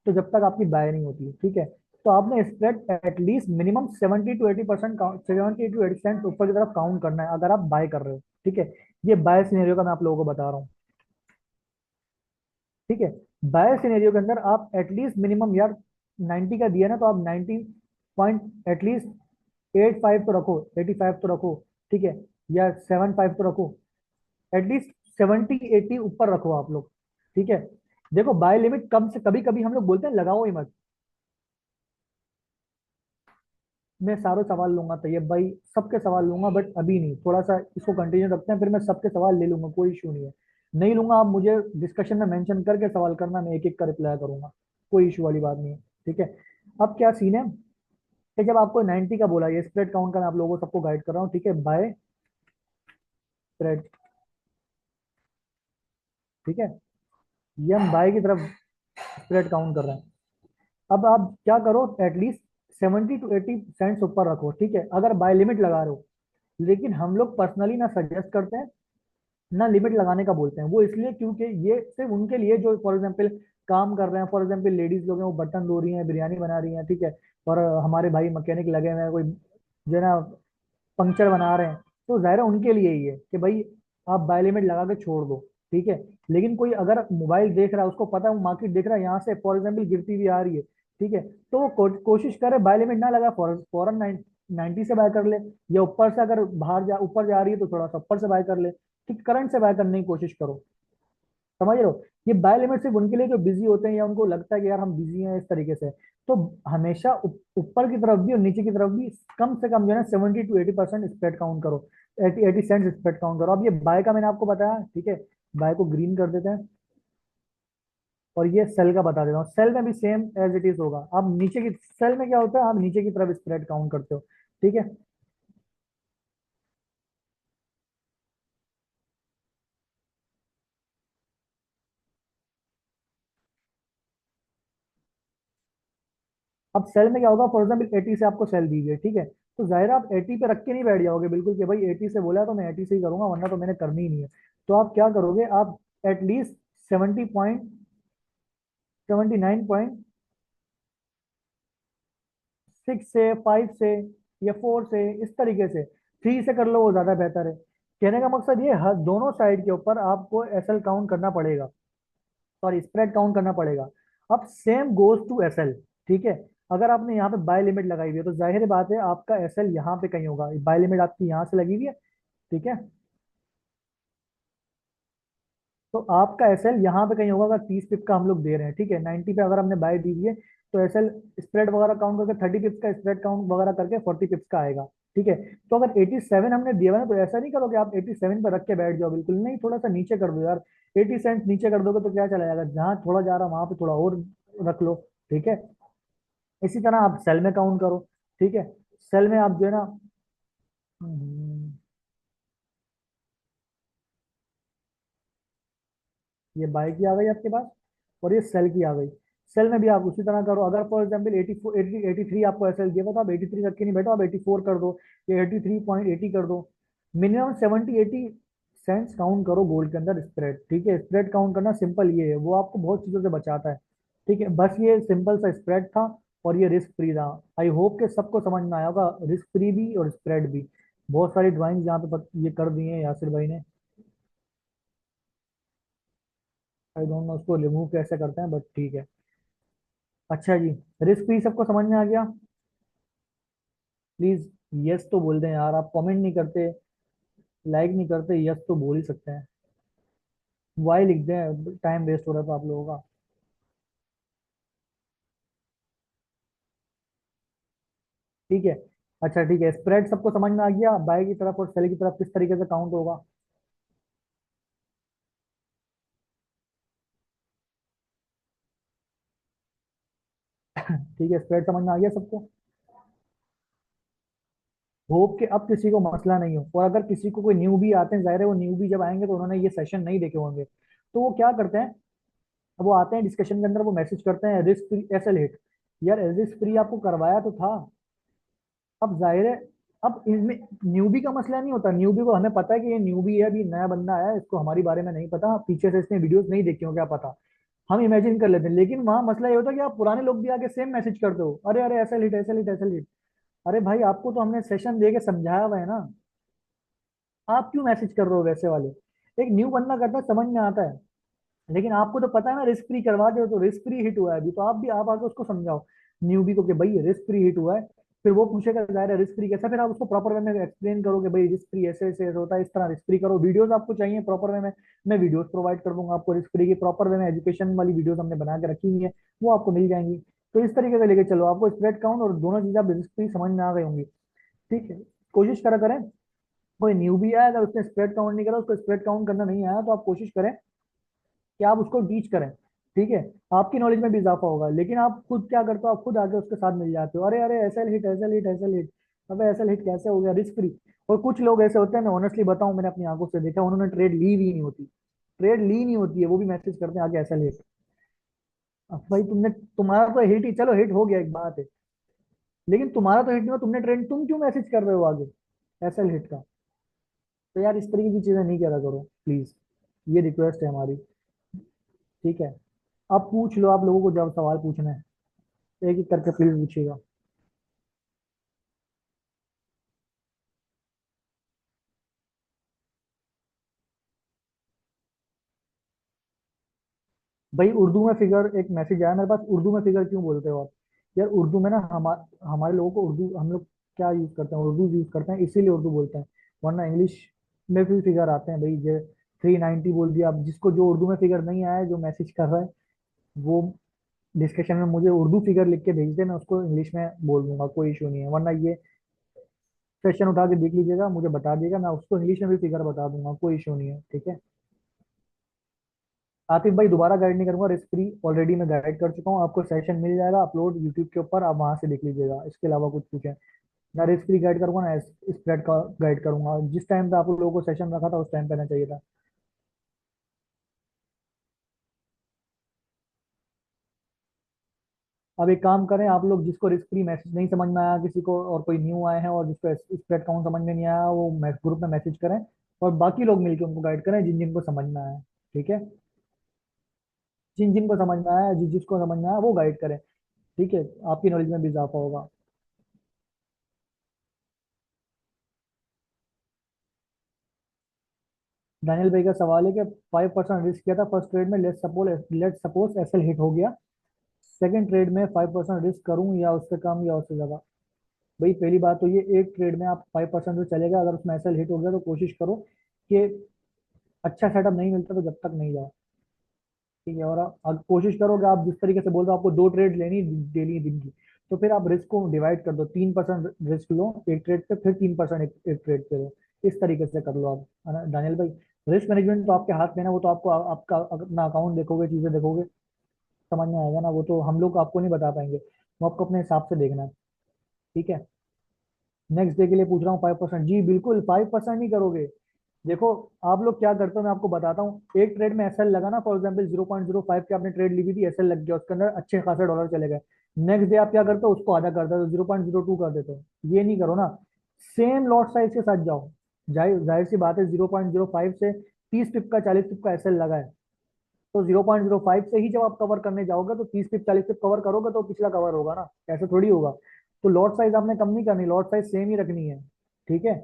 तो जब तक आपकी बाय नहीं होती है। ठीक है, तो आपने spread at least minimum 70 to 80%, 70 to 80% ऊपर की तरफ काउंट करना है अगर आप बाय कर रहे हो। ठीक है, ये बाय सिनेरियो का मैं आप लोगों को बता रहा हूँ। ठीक है, बाय सिनेरियो के अंदर आप एटलीस्ट मिनिमम यार 90 का दिया ना, तो आप 90 पॉइंट एटलीस्ट 85 तो रखो, 85 तो रखो। ठीक है, या 75 तो रखो, एटलीस्ट 70 80 ऊपर रखो आप लोग। ठीक है, देखो बाय लिमिट कम से कभी कभी हम लोग बोलते हैं लगाओ ही मत। मैं सारे सवाल लूंगा तैयब भाई, सबके सवाल लूंगा, बट अभी नहीं, थोड़ा सा इसको कंटिन्यू रखते हैं, फिर मैं सबके सवाल ले लूंगा, कोई इशू नहीं है। नहीं लूंगा, आप मुझे डिस्कशन में मेंशन करके सवाल करना, मैं एक एक का रिप्लाई करूंगा, कोई इशू वाली बात नहीं है। ठीक है। अब क्या सीन है कि जब आपको 90 का बोला, ये स्प्रेड काउंट का मैं आप लोगों को सबको गाइड कर रहा हूँ, ठीक है, बाय स्प्रेड। ठीक है, ये हम बाय की तरफ स्प्रेड काउंट कर रहे हैं। अब आप क्या करो, एटलीस्ट 70 to 80 सेंट्स ऊपर रखो, ठीक है, अगर बाय लिमिट लगा रहे हो। लेकिन हम लोग पर्सनली ना सजेस्ट करते हैं ना लिमिट लगाने का बोलते हैं, वो इसलिए क्योंकि ये सिर्फ उनके लिए जो फॉर एग्जाम्पल काम कर रहे हैं, फॉर एग्जाम्पल लेडीज लोग हैं, वो बर्तन धो रही हैं, बिरयानी बना रही हैं, ठीक है, और हमारे भाई मैकेनिक लगे हुए हैं, कोई जो है ना पंक्चर बना रहे हैं, तो जाहिर है उनके लिए ही है कि भाई आप बाय लिमिट लगा के छोड़ दो। ठीक है। लेकिन कोई अगर मोबाइल देख रहा है, उसको पता है वो मार्केट देख रहा है, यहाँ से फॉर एग्जाम्पल गिरती हुई आ रही है, ठीक है, तो वो कोशिश करे बाय लिमिट ना लगा, फॉरन 90 से बाय कर ले, या ऊपर से अगर बाहर जा ऊपर जा रही है तो थोड़ा सा ऊपर से बाय कर ले, ठीक, करंट से बाय करने की कोशिश करो। समझ रहे हो, ये बाय लिमिट सिर्फ उनके लिए जो बिजी होते हैं या उनको लगता है कि यार हम बिजी हैं इस तरीके से। तो हमेशा ऊपर की तरफ भी और नीचे की तरफ भी कम से कम जो है 70 to 80% स्प्रेड काउंट करो, 80 सेंट स्प्रेड काउंट करो। अब ये बाय का मैंने आपको बताया, ठीक है, बाय को ग्रीन कर देते हैं, और ये सेल का बता देता हूँ, सेल में भी सेम एज इट इज होगा। अब नीचे की सेल में क्या होता है, आप नीचे की तरफ स्प्रेड काउंट करते हो। ठीक है। अब सेल में क्या होगा, फॉर एग्जाम्पल 80 से आपको सेल दी गई, ठीक है, तो जाहिर है आप 80 पे रख के नहीं बैठ जाओगे बिल्कुल कि भाई 80 से बोला है तो मैं 80 से ही करूंगा, वरना तो मैंने करनी ही नहीं है। तो आप क्या करोगे, आप एटलीस्ट 70.79.6 से 5 से या 4 से, इस तरीके से 3 से कर लो, वो ज्यादा बेहतर है। कहने का मकसद ये, हर दोनों साइड के ऊपर आपको एसएल काउंट करना पड़ेगा, सॉरी स्प्रेड काउंट करना पड़ेगा। अब सेम गोज टू एसएल। ठीक है। अगर आपने यहाँ पे बाय लिमिट लगाई हुई है तो जाहिर बात है आपका एसएल यहाँ पे कहीं होगा, बाय लिमिट आपकी यहाँ से लगी हुई है, ठीक है, तो आपका एसएल यहाँ पे कहीं होगा। अगर 30 पिप का हम लोग दे रहे हैं, ठीक है, 90 पे अगर हमने बाय दी हुई है, तो एसएल स्प्रेड वगैरह काउंट करके 30 पिप्स का स्प्रेड काउंट वगैरह करके 40 पिप्स का आएगा। ठीक है। तो अगर 87 हमने दिया हुआ है ना, तो ऐसा नहीं करो कि आप 87 पर रख के बैठ जाओ, बिल्कुल नहीं, थोड़ा सा नीचे कर दो यार। 80 सेंट नीचे कर दोगे तो क्या चला जाएगा, जहाँ थोड़ा जा रहा है वहां पे थोड़ा और रख लो। ठीक है। इसी तरह आप सेल में काउंट करो। ठीक है। सेल में आप जो है ना, हम्म, ये बाय की आ गई आपके पास, और ये सेल की आ गई। सेल में भी आप उसी तरह करो, अगर फॉर एग्जाम्पल 84 83 आपको एसएल दिया हुआ, तो आप 83 रख के नहीं बैठो, आप 84 कर दो या 83.80 कर दो। मिनिमम 70 80 सेंट्स काउंट करो गोल्ड के अंदर स्प्रेड। ठीक है। स्प्रेड काउंट करना सिंपल ये है, वो आपको बहुत चीज़ों से बचाता है। ठीक है, बस ये सिंपल सा स्प्रेड था, और ये रिस्क फ्री था। आई होप कि सबको समझ में आया होगा, रिस्क फ्री भी और स्प्रेड भी। बहुत सारी ड्राइंग्स यहाँ पे ये कर दी है यासिर भाई ने। आई डोंट नो उसको रिमूव कैसे करते हैं, बट ठीक है। अच्छा जी, रिस्क फ्री सबको समझ में आ गया? प्लीज यस तो बोल दें यार, आप कमेंट नहीं करते, लाइक नहीं करते, यस तो बोल ही सकते हैं। वाई लिख दें, टाइम वेस्ट हो रहा था आप लोगों का। ठीक है। अच्छा ठीक है, स्प्रेड सबको समझ में आ गया, बाय की तरफ और सेल की तरफ किस तरीके से काउंट होगा। ठीक है, स्प्रेड समझ में आ गया सबको। होप कि अब किसी को मसला नहीं हो, और अगर किसी को कोई न्यू भी आते हैं, जाहिर है वो न्यू भी जब आएंगे तो उन्होंने ये सेशन नहीं देखे होंगे, तो वो क्या करते हैं, वो आते हैं डिस्कशन के अंदर, वो मैसेज करते हैं रिस्क फ्री एसएल हिट। यार रिस्क फ्री आपको करवाया तो था। अब जाहिर है, अब इसमें न्यूबी का मसला नहीं होता, न्यूबी को हमें पता है कि ये न्यूबी है, अभी नया बंदा आया है, इसको हमारी बारे में नहीं पता, पीछे से इसने वीडियोस नहीं देखी हो, क्या पता, हम इमेजिन कर लेते हैं। लेकिन वहां मसला ये होता है कि आप पुराने लोग भी आके सेम मैसेज करते हो, अरे अरे ऐसा हिट ऐसा हिट ऐसा हिट। अरे भाई आपको तो हमने सेशन दे के समझाया हुआ है ना, आप क्यों मैसेज कर रहे हो वैसे वाले। एक न्यू बंदा करता है, समझ में आता है, लेकिन आपको तो पता है ना रिस्क फ्री करवा दो तो रिस्क फ्री हिट हुआ है अभी, तो आप भी आप आके उसको समझाओ न्यूबी को कि भाई रिस्क फ्री हिट हुआ है। फिर वो पूछेगा जाहिर है रिस्क फ्री कैसा, फिर आप उसको प्रॉपर वे में एक्सप्लेन करो कि भाई रिस्क फ्री ऐसे ऐसे ऐसे होता है, इस तरह रिस्क फ्री करो। वीडियोस आपको चाहिए प्रॉपर वे में, मैं वीडियोस प्रोवाइड कर दूंगा आपको रिस्क फ्री की, प्रॉपर वे में एजुकेशन वाली वीडियोस हमने बना के रखी हुई है, वो आपको मिल जाएंगी। तो इस तरीके से लेके चलो, आपको स्प्रेड काउंट और दोनों चीजें आप रिस्क फ्री समझ में आ गई होंगी। ठीक है। कोशिश करा करें, कोई न्यू भी आया अगर उसने स्प्रेड काउंट नहीं करा, उसको स्प्रेड काउंट करना नहीं आया, तो आप कोशिश करें कि आप उसको टीच करें। ठीक है, आपकी नॉलेज में भी इजाफा होगा। लेकिन आप खुद क्या करते हो, आप खुद आगे उसके साथ मिल जाते हो, अरे अरे SL hit SL hit SL hit, अबे एसएल हिट कैसे हो गया, रिस्क फ्री। और कुछ लोग ऐसे होते हैं, मैं ऑनेस्टली बताऊं, मैंने अपनी आंखों से देखा, उन्होंने ट्रेड ली भी नहीं होती, ट्रेड ली नहीं होती है, वो भी मैसेज करते हैं आगे एसएल हिट। अब भाई तुमने, तुम्हारा तो हिट ही, चलो हिट हो गया एक बात है, लेकिन तुम्हारा तो हिट नहीं हुआ, तुमने ट्रेंड, तुम क्यों मैसेज कर रहे हो आगे एसएल हिट का। तो यार इस तरीके की चीजें नहीं करा करो प्लीज, ये रिक्वेस्ट है हमारी। ठीक है, अब पूछ लो, आप लोगों को जब सवाल पूछना है एक एक करके प्लीज पूछिएगा। भाई उर्दू में फिगर, एक मैसेज आया मेरे पास, उर्दू में फिगर क्यों बोलते हो आप। यार उर्दू में ना, हमारे लोगों को उर्दू, हम लोग क्या यूज करते हैं, उर्दू यूज करते हैं इसीलिए उर्दू बोलते हैं, वरना इंग्लिश में भी फिगर आते हैं भाई। जो 390 बोल दिया, अब जिसको जो उर्दू में फिगर नहीं आया है, जो मैसेज कर रहा है, वो डिस्कशन में मुझे उर्दू फिगर लिख के भेज दे, मैं उसको इंग्लिश में बोल दूंगा, कोई इशू नहीं है। वरना ये सेशन उठा के देख लीजिएगा, मुझे बता दिएगा, मैं उसको इंग्लिश में भी फिगर बता दूंगा, कोई इशू नहीं है। ठीक है, आतिफ भाई दोबारा गाइड नहीं करूंगा, रिस्क फ्री ऑलरेडी मैं गाइड कर चुका हूँ, आपको सेशन मिल जाएगा अपलोड यूट्यूब के ऊपर, आप वहां से देख लीजिएगा, इसके अलावा कुछ पूछें। ना रिस्क फ्री गाइड करूंगा, ना स्प्रेड का गाइड करूंगा, जिस टाइम पे आप लोगों को सेशन रखा था उस टाइम पे ना चाहिए था। अब एक काम करें, आप लोग जिसको रिस्क फ्री मैसेज नहीं समझ में आया किसी को, और कोई न्यू आए हैं और जिसको स्प्रेड काउंट समझ में नहीं आया, वो ग्रुप में मैसेज करें, और बाकी लोग मिलकर उनको गाइड करें जिन जिनको समझ में आया। ठीक है, जिन जिनको समझ में आया, जिस जिसको समझ में आया वो गाइड करें। ठीक है, आपकी नॉलेज में भी इजाफा होगा। दानियल भाई का सवाल है कि 5% रिस्क किया था फर्स्ट ट्रेड में, लेट सपोज एसएल हिट हो गया, सेकंड ट्रेड में 5% रिस्क करूं या उससे कम या उससे ज्यादा। भाई पहली बात तो ये, एक ट्रेड में आप 5% जो चलेगा, अगर उसमें एसएल हिट हो गया तो कोशिश करो कि अच्छा सेटअप नहीं मिलता तो जब तक नहीं जाओ। ठीक है, और आप कोशिश करो कि आप जिस तरीके से बोल रहे हो आपको 2 ट्रेड लेनी डेली दिन की, तो फिर आप रिस्क को डिवाइड कर दो, 3% रिस्क लो एक ट्रेड पे, फिर 3% एक ट्रेड पे लो, इस तरीके से कर लो आप, है ना दानियल भाई। रिस्क मैनेजमेंट तो आपके हाथ में है ना, वो तो आपको आपका अपना अकाउंट देखोगे, चीजें देखोगे, समझ में आएगा ना, वो तो हम लोग आपको नहीं बता पाएंगे, वो आपको अपने हिसाब से देखना है। ठीक है, नेक्स्ट डे के लिए पूछ रहा हूँ 5%, जी बिल्कुल 5% ही करोगे। देखो, आप लोग क्या करते हो मैं आपको बताता हूँ, एक ट्रेड में एसएल लगा ना, फॉर एग्जाम्पल 0.05 के आपने ट्रेड ली हुई थी, एसएल लग गया उसके अंदर, अच्छे खासे डॉलर चले गए, नेक्स्ट डे आप क्या करते हो, उसको आधा कर देते हो, 0.02 कर देते हो। ये नहीं करो ना, सेम लॉट साइज के साथ जाओ। जाहिर जाहिर सी बात है, 0.05 से 30 पिप का 40 पिप का एसएल लगा है, तो 0.05 से ही जब आप कवर करने जाओगे तो 30 पिप 40 पिप कवर करोगे तो पिछला कवर होगा ना, ऐसे थोड़ी होगा। तो लॉट साइज आपने कम नहीं करनी, लॉट साइज सेम ही रखनी है। ठीक है,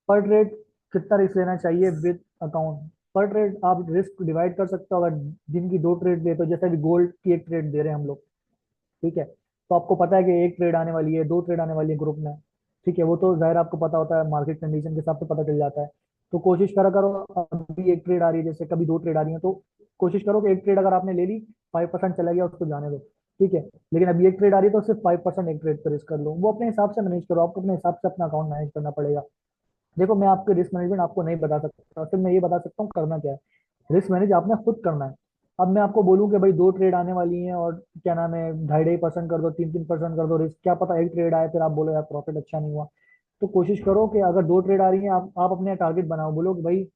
पर ट्रेड कितना रिस्क लेना चाहिए विद अकाउंट, पर ट्रेड आप रिस्क डिवाइड कर सकते हो, अगर दिन की 2 ट्रेड लेते हो, जैसे अभी गोल्ड की एक ट्रेड दे रहे हैं हम लोग। ठीक है, तो आपको पता है कि एक ट्रेड आने वाली है, 2 ट्रेड आने वाली है ग्रुप में। ठीक है, वो तो जाहिर आपको पता होता है, मार्केट कंडीशन के हिसाब से पता चल जाता है। तो कोशिश करा करो, अभी एक ट्रेड आ रही है, जैसे कभी 2 ट्रेड आ रही है, तो कोशिश करो कि एक ट्रेड अगर आपने ले ली, 5% चला गया उसको जाने दो। ठीक है, लेकिन अभी एक ट्रेड आ रही है तो सिर्फ 5% एक ट्रेड पर रिस्क कर लो, वो अपने हिसाब से मैनेज करो, आपको अपने हिसाब से अपना अकाउंट मैनेज करना पड़ेगा। देखो मैं आपके रिस्क मैनेजमेंट आपको नहीं बता सकता, सिर्फ मैं ये बता सकता हूँ करना क्या है, रिस्क मैनेज आपने खुद करना है। अब मैं आपको बोलूँ कि भाई 2 ट्रेड आने वाली हैं और क्या नाम है, 2.5% कर दो, 3-3% कर दो रिस्क, क्या पता एक ट्रेड आए फिर आप बोलो यार प्रॉफिट अच्छा नहीं हुआ। तो कोशिश करो कि अगर 2 ट्रेड आ रही हैं, आप अपने टारगेट बनाओ, बोलो कि भाई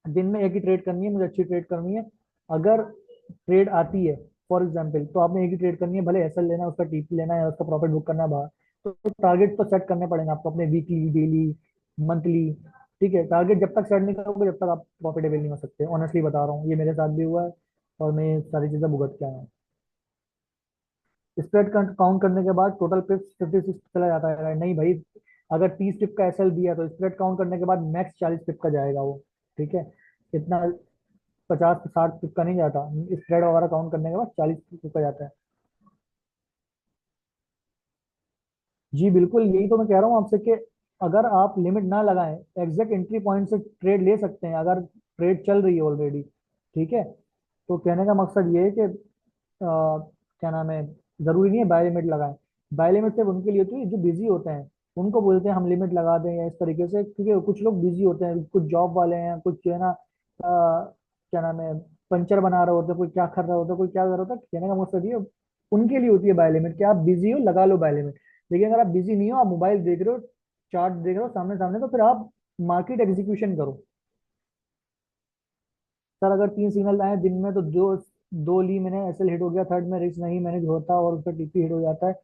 दिन में एक ही ट्रेड करनी है, मुझे अच्छी ट्रेड करनी है। अगर ट्रेड आती है फॉर एग्जाम्पल, तो आपने एक ही ट्रेड करनी है, भले एसएल लेना है, उसका टीपी लेना है, उसका प्रॉफिट बुक करना है बाहर, तो टारगेट तो सेट करने पड़ेंगे आपको अपने, वीकली, डेली, मंथली। ठीक है, टारगेट जब तक सेट नहीं करोगे जब तक आप प्रॉफिटेबल नहीं हो सकते, ऑनेस्टली बता रहा हूँ, ये मेरे साथ भी हुआ है और मैं ये सारी चीजें भुगत के आया हूँ। स्प्रेड काउंट करने के बाद टोटल पिप्स 56 चला जाता है, नहीं भाई, अगर 30 पिप का एसएल दिया तो स्प्रेड काउंट करने के बाद मैक्स 40 पिप का जाएगा वो। ठीक है, इतना 50 60 पिप का नहीं जाता, स्प्रेड वगैरह काउंट करने के बाद 40 पिप का जाता है। जी बिल्कुल, यही तो मैं कह रहा हूँ आपसे कि अगर आप लिमिट ना लगाएं, एग्जैक्ट एंट्री पॉइंट से ट्रेड ले सकते हैं अगर ट्रेड चल रही है ऑलरेडी। ठीक है, तो कहने का मकसद ये है कि क्या नाम है, जरूरी नहीं है बाय लिमिट लगाएं, बाय लिमिट सिर्फ उनके लिए होती है जो बिजी होते हैं, उनको बोलते हैं हम लिमिट लगा दें या इस तरीके से, क्योंकि कुछ लोग बिजी होते हैं, कुछ जॉब वाले हैं, कुछ जो है ना क्या नाम है, पंचर बना रहा होता है, कोई क्या कर रहा होता है, कोई क्या कर रहा होता है, कहने का मकसद ये उनके लिए होती है बाय लिमिट कि आप बिजी हो लगा लो बाय लिमिट। लेकिन अगर आप बिजी नहीं हो, आप मोबाइल देख रहे हो, चार्ट देख रहे हो सामने सामने, तो फिर आप मार्केट एग्जीक्यूशन करो। सर अगर 3 सिग्नल आए दिन में तो दो, दो ली मैंने एसएल हिट हो गया, थर्ड में रिस्क नहीं मैनेज होता और उस पर टीपी हिट हो जाता है।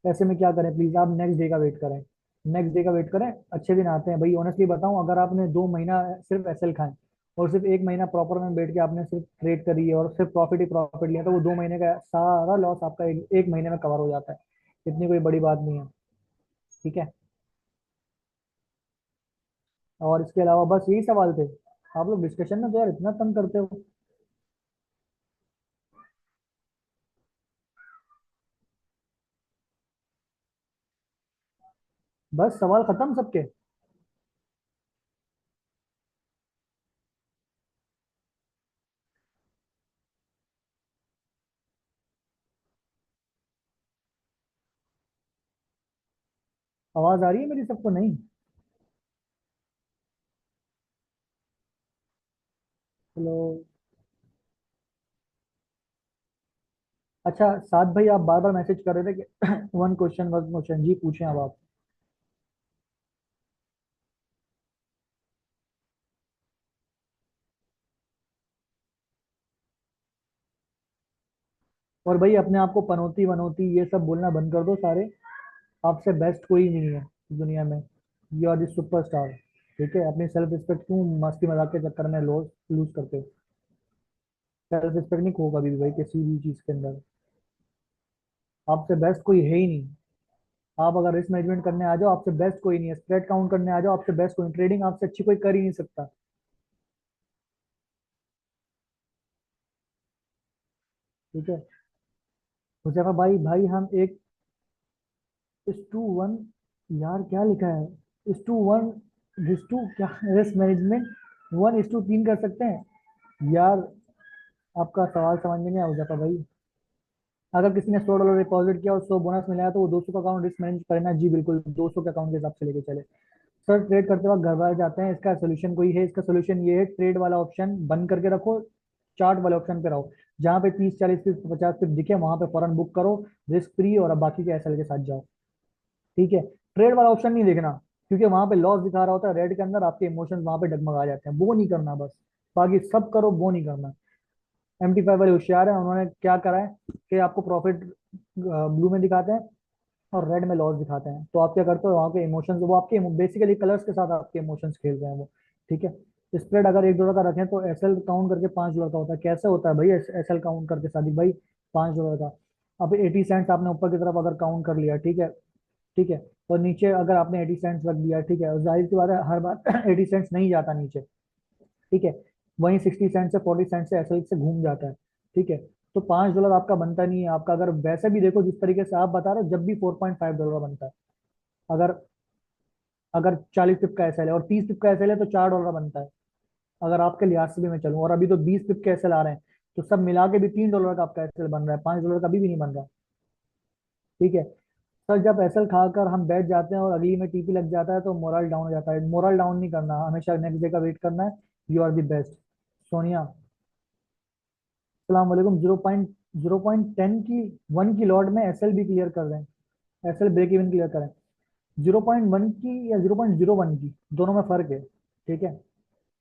ऐसे में क्या करें प्लीज, आप नेक्स्ट डे का वेट करें। नेक्स्ट डे का वेट करें, अच्छे दिन आते हैं भाई। ऑनेस्टली बताऊं, अगर आपने 2 महीना सिर्फ एसएल खाए और सिर्फ 1 महीना प्रॉपर में बैठ के आपने सिर्फ ट्रेड करी है और सिर्फ प्रॉफिट ही प्रॉफिट लिया, तो वो 2 महीने का सारा लॉस आपका एक महीने में कवर हो जाता है। इतनी कोई बड़ी बात नहीं है। ठीक है। और इसके अलावा बस यही सवाल थे। आप लोग डिस्कशन में तो यार इतना तंग करते हो। बस सवाल खत्म सबके। आवाज आ रही है मेरी सबको? नहीं? हेलो। अच्छा साथ भाई, आप बार बार मैसेज कर रहे थे कि वन क्वेश्चन जी पूछें अब आप। और भाई अपने आप को पनौती वनौती ये सब बोलना बंद कर दो सारे। आपसे बेस्ट कोई नहीं है दुनिया में। You are the superstar. ठीक है, अपनी सेल्फ रिस्पेक्ट क्यों मस्ती मजाक के चक्कर में लॉस लूज करते हो? सेल्फ रिस्पेक्ट नहीं खो कभी भी भाई किसी भी चीज के अंदर। आपसे बेस्ट कोई है ही नहीं। आप अगर रिस्क मैनेजमेंट करने आ जाओ, आपसे बेस्ट कोई नहीं है। स्प्रेड काउंट करने आ जाओ, आपसे बेस्ट कोई नहीं। ट्रेडिंग आपसे अच्छी कोई कर ही नहीं सकता। ठीक है। हुजैफा भाई, भाई हम एक इस टू वन, यार क्या लिखा है? इस टू वन, रिस टू क्या, रिस्क मैनेजमेंट 1:3 कर सकते हैं? यार आपका सवाल समझ में नहीं आ जाता भाई। अगर किसी ने $100 डिपॉजिट किया और 100 बोनस मिला है तो वो 200 का अकाउंट रिस्क मैनेज करना? जी बिल्कुल, 200 के अकाउंट के हिसाब से लेके चले। सर ट्रेड करते वक्त घबरा जाते हैं, इसका सोल्यूशन कोई है? इसका सोल्यूशन ये है, ट्रेड वाला ऑप्शन बंद करके रखो, चार्ट वाले ऑप्शन पे रहो। जहाँ पे 30 40 50 दिखे वहां पे फौरन बुक करो, रिस्क फ्री, और अब बाकी के एसएल के साथ जाओ। ठीक है। ट्रेड वाला ऑप्शन नहीं देखना, क्योंकि वहां पे लॉस दिखा रहा होता है रेड के अंदर, आपके इमोशंस वहां पे डगमगा जाते हैं। वो नहीं करना बस, बाकी सब करो, वो नहीं करना। MT5 वाले होशियार है, उन्होंने क्या करा है कि आपको प्रॉफिट ब्लू में दिखाते हैं और रेड में लॉस दिखाते हैं। तो आप क्या करते हो, वहाँ के इमोशंस, वो आपके बेसिकली कलर्स के साथ आपके इमोशंस खेल रहे हैं वो। ठीक है। स्प्रेड अगर $1 का रखें तो एसएल काउंट करके $5 का होता है। कैसे होता है भाई एसएल काउंट करके सादिक भाई $5 का? अब 80 सेंट्स आपने ऊपर की तरफ अगर काउंट कर लिया, ठीक है, ठीक है, और नीचे अगर आपने 80 सेंट्स रख दिया, ठीक है, और जाहिर सी बात है हर बार 80 सेंट्स नहीं जाता नीचे। ठीक है। वहीं 60 सेंट से 40 सेंट से एसएल से घूम जाता है। ठीक है। तो $5 आपका बनता नहीं है आपका। अगर वैसे भी देखो जिस तरीके से आप बता रहे हो, जब भी $4.5 बनता है। अगर अगर 40 पिप का एसएल है और 30 पिप का एसएल है तो $4 बनता है। अगर आपके लिहाज से भी मैं चलूँ, और अभी तो 20 पिप के एसएल आ रहे हैं, तो सब मिला के भी $3 का आपका एसएल बन रहा है, $5 का भी नहीं बन रहा। ठीक है। सर जब एसएल खाकर हम बैठ जाते हैं और अगली में टीपी लग जाता है तो मोरल डाउन हो जाता है। मोरल डाउन नहीं करना, हमेशा नेक्स्ट डे का वेट करना है। You are the best. Sonia, सलाम वालेकुम। 0.10 की, 1 की लॉट में एसएल भी क्लियर कर रहे हैं, एसएल ब्रेक इवन क्लियर करें। 0.1 की या 0.01 की, दोनों में फर्क है। ठीक है।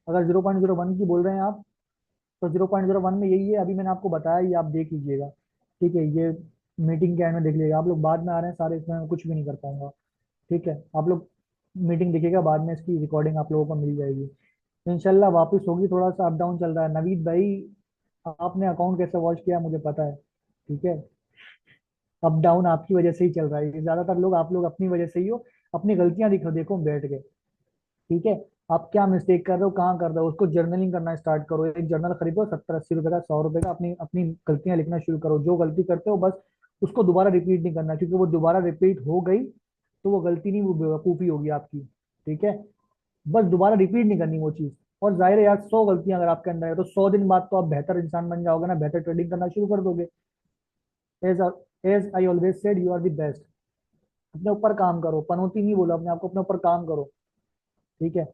अगर 0.01 की बोल रहे हैं आप, तो 0.01 में यही है, अभी मैंने आपको बताया, ये आप देख लीजिएगा। ठीक है, ये मीटिंग के एंड में देख लीजिएगा। आप लोग बाद में आ रहे हैं सारे, इसमें मैं कुछ भी नहीं कर पाऊंगा। ठीक है। आप लोग मीटिंग देखिएगा, बाद में इसकी रिकॉर्डिंग आप लोगों को मिल जाएगी। तो इंशाल्लाह वापस होगी। थोड़ा सा अप डाउन चल रहा है नवीद भाई। आपने अकाउंट कैसे वॉच किया मुझे पता है। ठीक है। अप डाउन आपकी वजह से ही चल रहा है, ज्यादातर लोग आप लोग अपनी वजह से ही हो। अपनी गलतियां दिखो, देखो बैठ के। ठीक है। आप क्या मिस्टेक कर रहे हो, कहाँ कर रहे हो, उसको जर्नलिंग करना स्टार्ट करो। एक जर्नल खरीदो 70 80 रुपए का, $100 का, अपनी अपनी गलतियां लिखना शुरू करो। जो गलती करते हो बस उसको दोबारा रिपीट नहीं करना, क्योंकि वो दोबारा रिपीट हो गई तो वो गलती नहीं, वो बेवकूफ़ी होगी आपकी। ठीक है। बस दोबारा रिपीट नहीं करनी वो चीज़। और जाहिर है यार, 100 गलतियां अगर आपके अंदर है तो 100 दिन बाद तो आप बेहतर इंसान बन जाओगे ना, बेहतर ट्रेडिंग करना शुरू कर दोगे। As as I always said, you are the best. अपने ऊपर काम करो, पनौती नहीं बोलो, अपने आप को अपने ऊपर काम करो। ठीक है।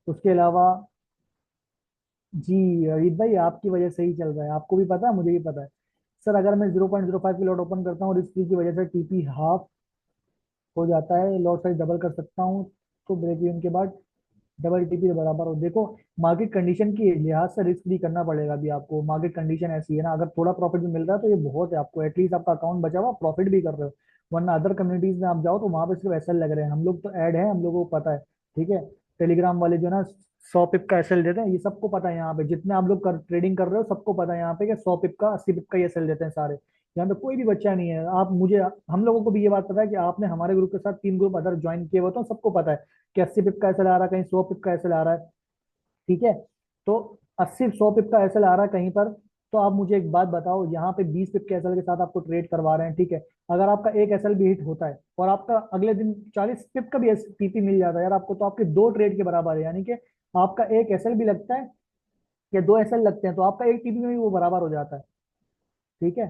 उसके अलावा जी अरित भाई, आपकी वजह से ही चल रहा है, आपको भी पता है, मुझे भी पता है। सर अगर मैं 0.05 की लॉट ओपन करता हूँ और इसकी की वजह से टीपी हाफ हो जाता है, लॉट साइज डबल कर सकता हूँ, तो ब्रेक इवन के बाद डबल टीपी के बराबर हो। देखो, मार्केट कंडीशन के लिहाज से रिस्क भी करना पड़ेगा अभी आपको। मार्केट कंडीशन ऐसी है ना, अगर थोड़ा प्रॉफिट भी मिल रहा है तो ये बहुत है आपको, एटलीस्ट आपका अकाउंट बचा हुआ, प्रॉफिट भी कर रहे हो। वरना अदर कम्युनिटीज में आप जाओ तो वहां पे सिर्फ एसएल लग रहे हैं। हम लोग तो ऐड है, हम लोगों को पता है। ठीक है, टेलीग्राम वाले जो ना 100 पिप का एसएल देते हैं, ये सबको पता है। यहाँ पे जितने आप लोग ट्रेडिंग कर रहे हो सबको पता है यहाँ पे कि 100 पिप का 80 पिप का एसएल देते हैं सारे। यहाँ पे कोई भी बच्चा नहीं है। आप मुझे, हम लोगों को भी ये बात पता है कि आपने हमारे ग्रुप के साथ 3 ग्रुप अदर ज्वाइन किए हुए, तो सबको पता है कि 80 पिप का एसएल आ रहा है, कहीं 100 पिप का एसएल आ रहा है। ठीक है, तो 80 100 पिप का एसएल आ रहा है कहीं पर। तो आप मुझे एक बात बताओ, यहाँ पे 20 पिप के एसएल के साथ आपको ट्रेड करवा रहे हैं, ठीक है। अगर आपका एक एसएल भी हिट होता है और आपका अगले दिन 40 पिप का भी टीपी मिल जाता है यार आपको, तो आपके दो ट्रेड के बराबर है। यानी कि आपका एक एसएल भी लगता है या दो एसएल लगते हैं तो आपका एक टीपी में भी वो बराबर हो जाता है। ठीक है,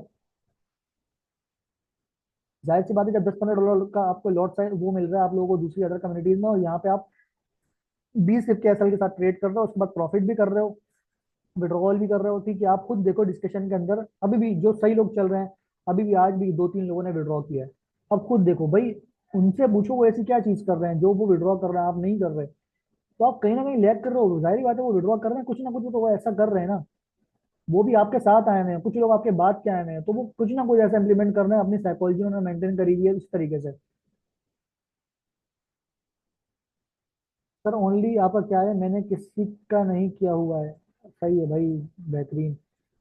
जाहिर सी बात है, जब $10-15 का आपको लॉट साइज वो मिल रहा है आप लोगों को दूसरी अदर कम्युनिटीज में, और यहाँ पे आप 20 पिप के एसएल के साथ ट्रेड कर रहे हो, उसके बाद प्रॉफिट भी कर रहे हो, विड्रॉल भी कर रहे हो। ठीक है, आप खुद देखो डिस्कशन के अंदर अभी भी जो सही लोग चल रहे हैं, अभी भी आज भी 2-3 लोगों ने विड्रॉ किया है। अब खुद देखो भाई, उनसे पूछो वो ऐसी क्या चीज कर रहे हैं जो वो विड्रॉ कर रहे हैं, आप नहीं कर रहे। तो आप कहीं ना कहीं लैग कर रहे हो। जाहिर बात है, वो विड्रॉ कर रहे हैं कुछ ना कुछ, तो वो ऐसा कर रहे हैं ना। वो भी आपके साथ आए हुए हैं, कुछ लोग आपके बाद के आए हुए हैं, तो वो कुछ ना कुछ ऐसा इंप्लीमेंट कर रहे हैं, अपनी साइकोलॉजी उन्होंने मेंटेन करी हुई है इस तरीके से। सर ओनली आपका क्या है, मैंने किसी का नहीं किया हुआ है। सही है भाई, बेहतरीन।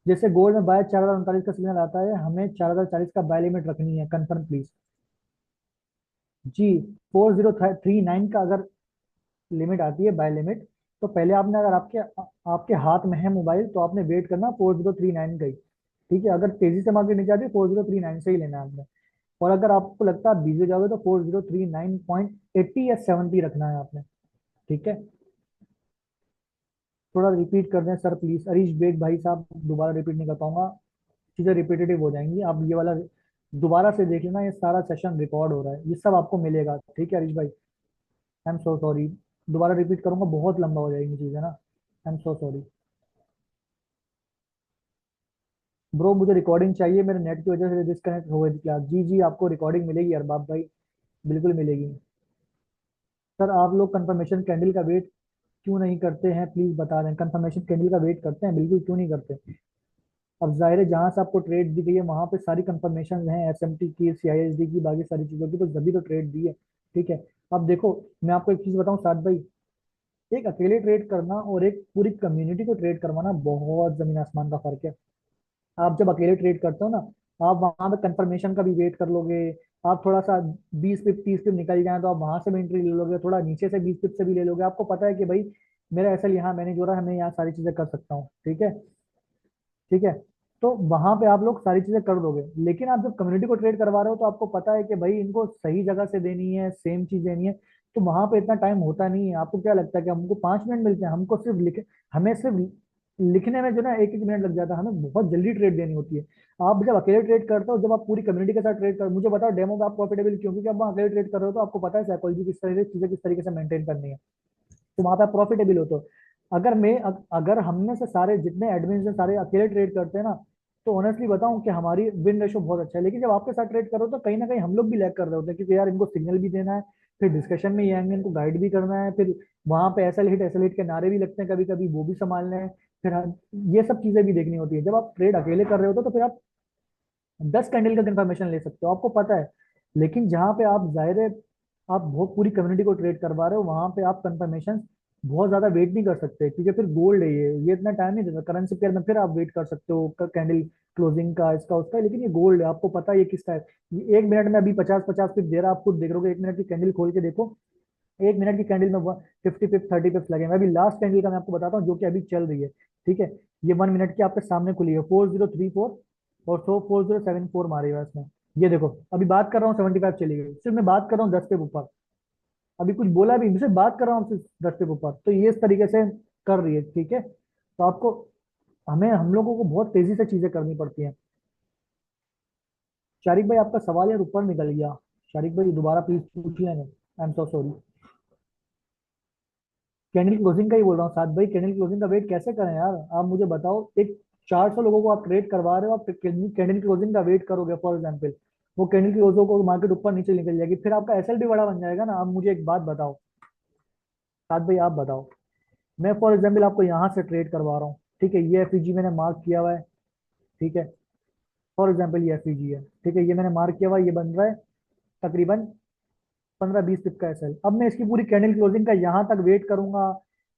जैसे गोल्ड में बाय 4039 का सिग्नल आता है, हमें 4040 का बाय लिमिट रखनी है, कंफर्म प्लीज। जी, 4039 का अगर लिमिट आती है, बाय लिमिट, तो पहले आपने, अगर आपके आपके हाथ में है मोबाइल, तो आपने वेट करना 4039 का ही। ठीक है, अगर तेजी से मार्केट नीचे आती है 4039 से ही लेना है आपने। और अगर आपको लगता है आप बिजी हो जाओगे तो 4039.80 या 70 रखना है आपने। ठीक है, थोड़ा रिपीट कर दें सर प्लीज, अरीश बेग भाई साहब, दोबारा रिपीट नहीं कर पाऊंगा, चीजें रिपीटेटिव हो जाएंगी। आप ये वाला दोबारा से देख लेना, ये सारा सेशन रिकॉर्ड हो रहा है, ये सब आपको मिलेगा। ठीक है अरीश भाई, आई एम सो सॉरी, दोबारा रिपीट करूंगा बहुत लंबा हो जाएगी चीजें ना, I am so sorry. Bro मुझे रिकॉर्डिंग चाहिए, मेरे नेट की वजह से डिस्कनेक्ट हो गई थी क्लास। जी जी, आपको रिकॉर्डिंग मिलेगी अरबाब भाई, बिल्कुल मिलेगी। सर आप लोग कंफर्मेशन कैंडल का वेट क्यों नहीं करते हैं, प्लीज बता दें। कंफर्मेशन कैंडल का वेट करते हैं, बिल्कुल क्यों नहीं करते। अब जाहिर है, जहां से आपको ट्रेड दी गई है वहां पे सारी कंफर्मेशन हैं, एसएमटी की, सीआईएसडी की, बाकी सारी चीजों की, तो जब भी तो ट्रेड दी है। ठीक है, अब देखो, मैं आपको एक चीज बताऊं साथ भाई, एक अकेले ट्रेड करना और एक पूरी कम्युनिटी को ट्रेड करवाना बहुत जमीन आसमान का फर्क है। आप जब अकेले ट्रेड करते हो ना, आप वहां पे कंफर्मेशन का भी वेट कर लोगे। आप थोड़ा सा 20 पिप 30 पिप निकल जाए तो आप वहां से भी एंट्री ले लोगे, थोड़ा नीचे से 20 पिप से भी ले लोगे। आपको पता है कि भाई मेरा ऐसा यहाँ मैनेज हो रहा है, मैं यहाँ सारी चीजें कर सकता हूँ। ठीक है, ठीक है, तो वहां पे आप लोग सारी चीजें कर दोगे। लेकिन आप जब कम्युनिटी को ट्रेड करवा रहे हो तो आपको पता है कि भाई इनको सही जगह से देनी है, सेम चीज देनी है, तो वहां पे इतना टाइम होता नहीं है। आपको क्या लगता है कि हमको 5 मिनट मिलते हैं? हमको सिर्फ हमें सिर्फ लिखने में जो ना 1-1 मिनट लग जाता है, हमें बहुत जल्दी ट्रेड देनी होती है। आप जब अकेले ट्रेड करते हो, जब आप पूरी कम्युनिटी के साथ ट्रेड कर, मुझे बताओ डेमो में आप प्रॉफिटेबल क्यों? क्योंकि आप वहाँ अकेले ट्रेड कर रहे हो तो आपको पता है साइकोलॉजी किस तरह से, चीजें किस तरीके से मेंटेन करनी है, तो वहां पे आप प्रॉफिटेबल हो। तो अगर हम में से सारे जितने एडमिन से सारे अकेले ट्रेड करते हैं ना, तो ऑनेस्टली बताऊं कि हमारी विन रेशो बहुत अच्छा है। लेकिन जब आपके साथ ट्रेड करो तो कहीं ना कहीं हम लोग भी लैग कर रहे होते हैं, क्योंकि यार इनको सिग्नल भी देना है, फिर डिस्कशन में ये आएंगे, इनको गाइड भी करना है, फिर वहां पे एसएल हिट के नारे भी लगते हैं कभी कभी, वो भी संभालने हैं। फिर ये सब चीजें भी देखनी होती है। जब आप ट्रेड अकेले कर रहे होते हो तो फिर आप 10 कैंडल का कंफर्मेशन ले सकते हो, आपको पता है। लेकिन जहां पे आप जाहिर है, आप बहुत पूरी कम्युनिटी को ट्रेड करवा रहे हो, वहां पे आप कंफर्मेशन बहुत ज्यादा वेट नहीं कर सकते, क्योंकि फिर गोल्ड है ये इतना टाइम नहीं देता। करेंसी पेयर में फिर आप वेट कर सकते हो कैंडल क्लोजिंग का, इसका उसका, लेकिन ये गोल्ड है, आपको पता है ये किसका है। ये 1 मिनट में अभी 50-50 पिप दे रहा है, आप खुद देख रहे हो। 1 मिनट की कैंडल खोल के देखो, 1 मिनट की कैंडल में 50 पिप 30 पिप्स लगे हैं। अभी लास्ट कैंडल का मैं आपको बताता हूँ जो कि अभी चल रही है। ठीक है, ये 1 मिनट की आपके सामने खुली है, 4034 और 4074 मारे हुआ है इसमें। ये देखो, अभी बात कर रहा हूँ 75 चली गई, सिर्फ मैं बात कर रहा हूँ 10 पिप ऊपर। अभी कुछ बोला भी, सिर्फ बात कर रहा हूँ सिर्फ 10 पिप ऊपर, तो ये इस तरीके से कर रही है। ठीक है, तो आपको, हमें हम लोगों को बहुत तेजी से चीजें करनी पड़ती हैं। शारिक भाई आपका सवाल यार ऊपर निकल गया। शारिक भाई दोबारा प्लीज पूछिए, I am so sorry. Candle closing का ही बोल रहा हूँ साथ भाई, कैंडल क्लोजिंग का वेट कैसे करें यार, आप मुझे बताओ। एक 400 लोगों को आप ट्रेड करवा रहे हो, आप कैंडल क्लोजिंग का वेट करोगे फॉर एग्जाम्पल, वो कैंडल क्लोजों को मार्केट ऊपर नीचे निकल जाएगी, फिर आपका एसएल भी बड़ा बन जाएगा ना। आप मुझे एक बात बताओ साथ भाई, आप बताओ, मैं फॉर एग्जाम्पल आपको यहाँ से ट्रेड करवा रहा हूँ, ठीक है, ये एफईजी मैंने मार्क किया हुआ है, ठीक है, फॉर एग्जाम्पल ये एफईजी है, ठीक है, ये मैंने मार्क किया हुआ है, ये बन रहा है तकरीबन 15-20 पिप का एसएल। अब मैं इसकी पूरी कैंडल क्लोजिंग का यहाँ तक वेट करूंगा,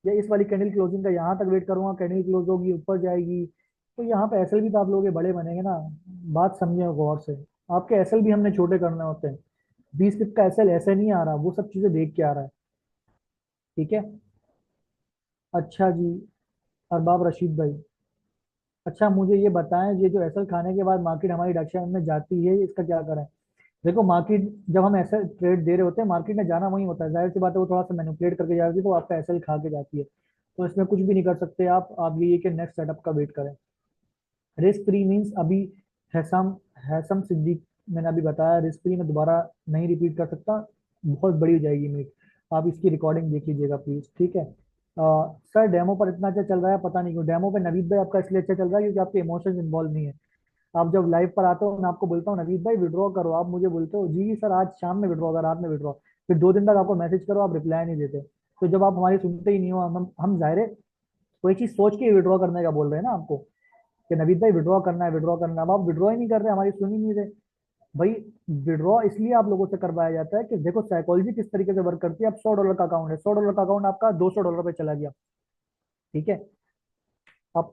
या इस वाली कैंडल क्लोजिंग का यहाँ तक वेट करूंगा, कैंडल क्लोज होगी ऊपर जाएगी, तो यहाँ पे एसएल भी तो आप लोग के बड़े बनेंगे ना। बात समझे गौर से, आपके एसएल भी हमने छोटे करने होते हैं। 20 पिप का एसएल ऐसे नहीं आ रहा, वो सब चीजें देख के आ रहा है। ठीक है। अच्छा जी, अरबाब रशीद भाई, अच्छा मुझे ये बताएं, ये जो एसएल खाने के बाद मार्केट हमारी डायरेक्शन में जाती है, इसका क्या करें। देखो मार्केट, जब हम ऐसे ट्रेड दे रहे होते हैं, मार्केट में जाना वही होता है, जाहिर सी बात है, वो थोड़ा सा मैनिपुलेट करके जाती है, तो आपका एसएल खा के जाती है, तो इसमें कुछ भी नहीं कर सकते आप ये कि नेक्स्ट सेटअप का वेट करें। रिस्क फ्री मीन्स अभी हैसम हैसम सिद्दीक, मैंने अभी बताया रिस्क फ्री में दोबारा नहीं रिपीट कर सकता, बहुत बड़ी हो जाएगी मीट। आप इसकी रिकॉर्डिंग देख लीजिएगा प्लीज, ठीक है। सर डेमो पर इतना अच्छा चल रहा है, पता नहीं क्यों डेमो पे नवीद भाई आपका इसलिए अच्छा चल रहा है क्योंकि आपके इमोशंस इन्वॉल्व नहीं है। आप जब लाइव पर आते हो, मैं आपको बोलता हूँ नवीद भाई विड्रॉ करो, आप मुझे बोलते हो जी सर आज शाम में विड्रॉ, रात में विड्रॉ, फिर 2 दिन तक आपको मैसेज करो आप रिप्लाई नहीं देते। तो जब आप हमारी सुनते ही नहीं हो, हम जाहिर है कोई चीज सोच के विड्रॉ करने का बोल रहे हैं ना आपको, कि नवीद भाई विड्रॉ करना है, विड्रॉ करना है, अब आप विड्रॉ ही नहीं कर रहे, हमारी सुन ही नहीं रहे। भाई विड्रॉ इसलिए आप लोगों से करवाया जाता है कि देखो साइकोलॉजी किस तरीके से वर्क करती है। अब $100 का अकाउंट है, $100 का अकाउंट आपका $200 पे चला गया, ठीक है। आप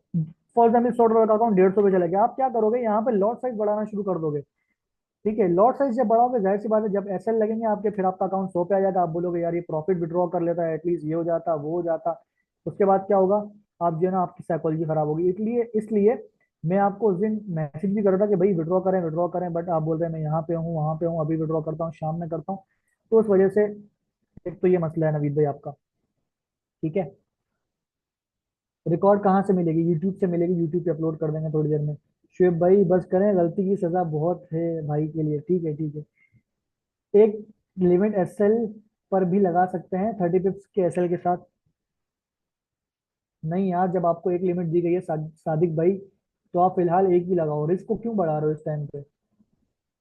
फॉर एग्जाम्पल $100 का अकाउंट 150 पे चला गया, आप क्या करोगे, यहाँ पे लॉट साइज बढ़ाना शुरू कर दोगे, ठीक है। लॉट साइज जब बढ़ाओगे, जाहिर सी बात है जब एसएल लगेंगे आपके, फिर आपका अकाउंट 100 पे आ जाता, आप बोलोगे यार ये प्रॉफिट विड्रॉ कर लेता है, एटलीस्ट ये हो जाता वो हो जाता। उसके बाद क्या होगा, आप जो है ना आपकी साइकोलॉजी खराब होगी। इसलिए इसलिए मैं आपको उस दिन मैसेज भी कर रहा था कि भाई विड्रॉ करें, बट आप बोल रहे हैं मैं यहाँ पे हूँ वहाँ पे हूँ, अभी विड्रॉ करता हूँ शाम में करता हूँ। तो उस वजह से एक तो ये मसला है नवीद भाई आपका, ठीक है। रिकॉर्ड कहाँ से मिलेगी, यूट्यूब से मिलेगी, यूट्यूब पे अपलोड कर देंगे थोड़ी देर में। शुएब भाई बस करें, गलती की सजा बहुत है भाई के लिए, ठीक है ठीक है। एक लिमिट एसएल पर भी लगा सकते हैं 30 पिप्स के एसएल के साथ। नहीं यार, जब आपको एक लिमिट दी गई है सादिक भाई, तो आप फिलहाल एक ही लगाओ, रिस्क को क्यों बढ़ा रहे हो इस टाइम पे।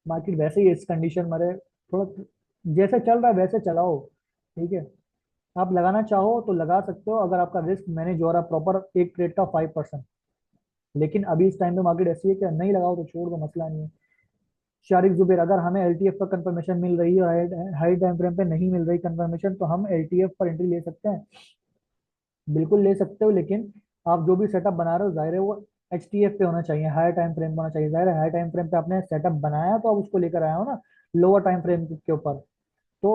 मार्केट वैसे ही इस कंडीशन में रहे, थोड़ा जैसे चल रहा है वैसे चलाओ, ठीक है। आप लगाना चाहो तो लगा सकते हो, अगर आपका रिस्क मैनेज हो रहा है प्रॉपर एक ट्रेड का 5%। लेकिन अभी इस टाइम पे मार्केट ऐसी है कि नहीं लगाओ तो छोड़ दो, मसला नहीं है। शारिक जुबेर, अगर हमें एलटीएफ पर कंफर्मेशन मिल रही है और हाई टाइम फ्रेम पे नहीं मिल रही कंफर्मेशन, तो हम एलटीएफ पर एंट्री ले सकते हैं। बिल्कुल ले सकते हो, लेकिन आप जो भी सेटअप बना रहे हो जाहिर है वो एचटीएफ पे होना चाहिए, हायर टाइम फ्रेम होना चाहिए। जाहिर है हायर टाइम फ्रेम पे आपने सेटअप बनाया तो आप उसको लेकर आया हो ना लोअर टाइम फ्रेम के ऊपर। तो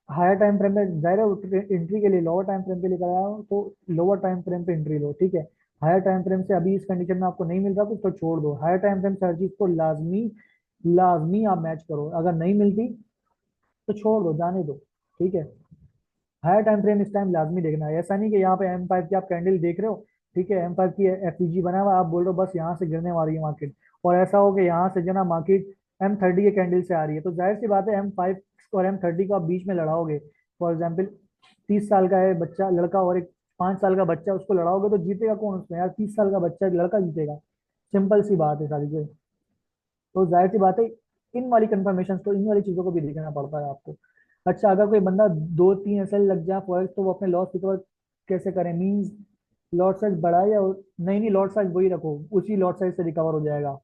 हायर टाइम फ्रेम पे जाहिर है एंट्री के लिए लोअर टाइम फ्रेम पे लेकर आया हो, तो लोअर टाइम फ्रेम पे एंट्री लो, ठीक है। हायर टाइम फ्रेम से अभी इस कंडीशन में आपको नहीं मिल रहा तो उसको छोड़ दो। हायर टाइम फ्रेम से हर चीज को लाजमी लाजमी आप मैच करो, अगर नहीं मिलती तो छोड़ दो, जाने दो, ठीक है। हायर टाइम फ्रेम इस टाइम लाजमी देखना है, ऐसा नहीं कि यहाँ पे M5 की आप कैंडल देख रहे हो, ठीक है, M5 की एफईजी बना हुआ, आप बोल रहे हो बस यहाँ से गिरने वाली है मार्केट, और ऐसा हो कि यहाँ से जो ना मार्केट M30 के कैंडल से आ रही है, तो जाहिर सी बात है M5 और M30 को आप बीच में लड़ाओगे। फॉर एग्जाम्पल 30 साल का है बच्चा लड़का और एक 5 साल का बच्चा, उसको लड़ाओगे तो जीतेगा कौन उसमें यार, 30 साल का बच्चा लड़का जीतेगा, सिंपल सी बात है सारी चीज़। तो जाहिर सी बात है इन वाली कंफर्मेशन को, इन वाली चीजों को भी देखना पड़ता है आपको। अच्छा अगर कोई बंदा 2-3 एसएल लग जाए फॉरेक्स, तो वो अपने लॉस रिकवर कैसे करें, मींस लॉट साइज बढ़ाए या नहीं, नहीं लॉट साइज वही रखो, उसी लॉट साइज से रिकवर हो जाएगा।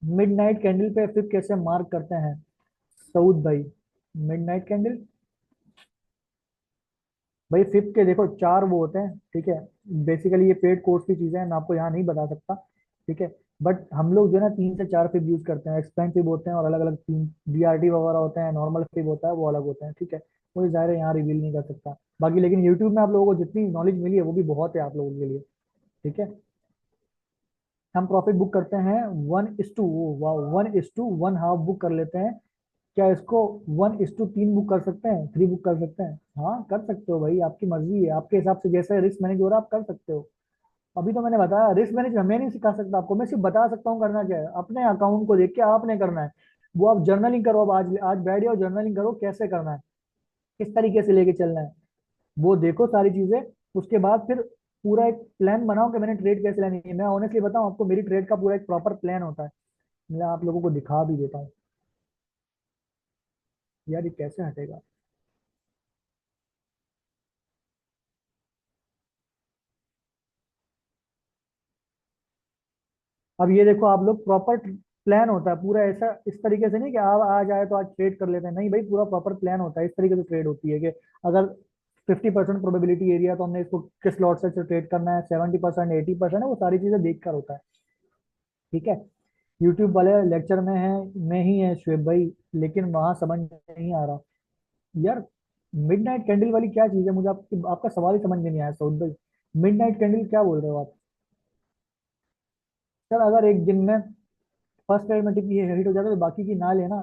मिडनाइट कैंडल पे फिर कैसे मार्क करते हैं सऊद भाई। मिडनाइट कैंडल भाई फिफ्थ के देखो 4 वो होते हैं, ठीक है। बेसिकली ये पेड कोर्स की चीजें हैं, मैं आपको यहाँ नहीं बता सकता, ठीक है। बट हम लोग जो है ना 3 से 4 फिब यूज करते हैं, एक्सपेंड फिब होते हैं और अलग अलग तीन डीआरटी वगैरह होते हैं, नॉर्मल फिब होता है वो अलग होते हैं, ठीक है। मुझे जाहिर है यहाँ रिवील नहीं कर सकता बाकी, लेकिन यूट्यूब में आप लोगों को जितनी नॉलेज मिली है वो भी बहुत है आप लोगों के लिए, ठीक है। हम प्रॉफिट बुक करते हैं 1:, वाह 1:1 हाफ बुक कर लेते हैं। क्या इसको 1:3 बुक कर सकते हैं, 3 बुक कर सकते हैं, हाँ कर सकते हो भाई, आपकी मर्जी है, आपके हिसाब से जैसे रिस्क मैनेज हो रहा है आप कर सकते हो। अभी तो मैंने बताया रिस्क मैनेज मैं नहीं सिखा सकता आपको, मैं सिर्फ बता सकता हूँ करना क्या है, अपने अकाउंट को देख के आपने करना है। वो आप जर्नलिंग करो, अब आज आज बैठ जाओ जर्नलिंग करो कैसे करना है, किस तरीके से लेके चलना है। वो देखो सारी चीजें, उसके बाद फिर पूरा एक प्लान बनाओ कि मैंने ट्रेड कैसे लेनी है। मैं ऑनेस्टली बताऊं आपको, मेरी ट्रेड का पूरा एक प्रॉपर प्लान होता है। मैं आप लोगों को दिखा भी देता हूँ। यार ये कैसे हटेगा। अब ये देखो, आप लोग प्रॉपर प्लान होता है पूरा, ऐसा इस तरीके से नहीं कि आप आ जाए तो आज ट्रेड कर लेते हैं, नहीं भाई, पूरा प्रॉपर प्लान होता है। इस तरीके से ट्रेड होती है कि अगर 50% प्रोबेबिलिटी एरिया, तो हमने इसको किस लॉट से ट्रेड करना है, 70%, 80% है, वो सारी चीजें देख कर होता है। ठीक है। यूट्यूब वाले लेक्चर में है, में ही है शुएब भाई, लेकिन वहां समझ नहीं आ रहा। यार मिडनाइट कैंडल वाली क्या चीज है, मुझे आपका सवाल ही समझ में नहीं आया सऊद भाई। मिडनाइट कैंडल क्या बोल रहे हो आप? सर अगर एक दिन में फर्स्ट ट्रेड में टिक ये हिट हो जाता है तो बाकी की ना लेना।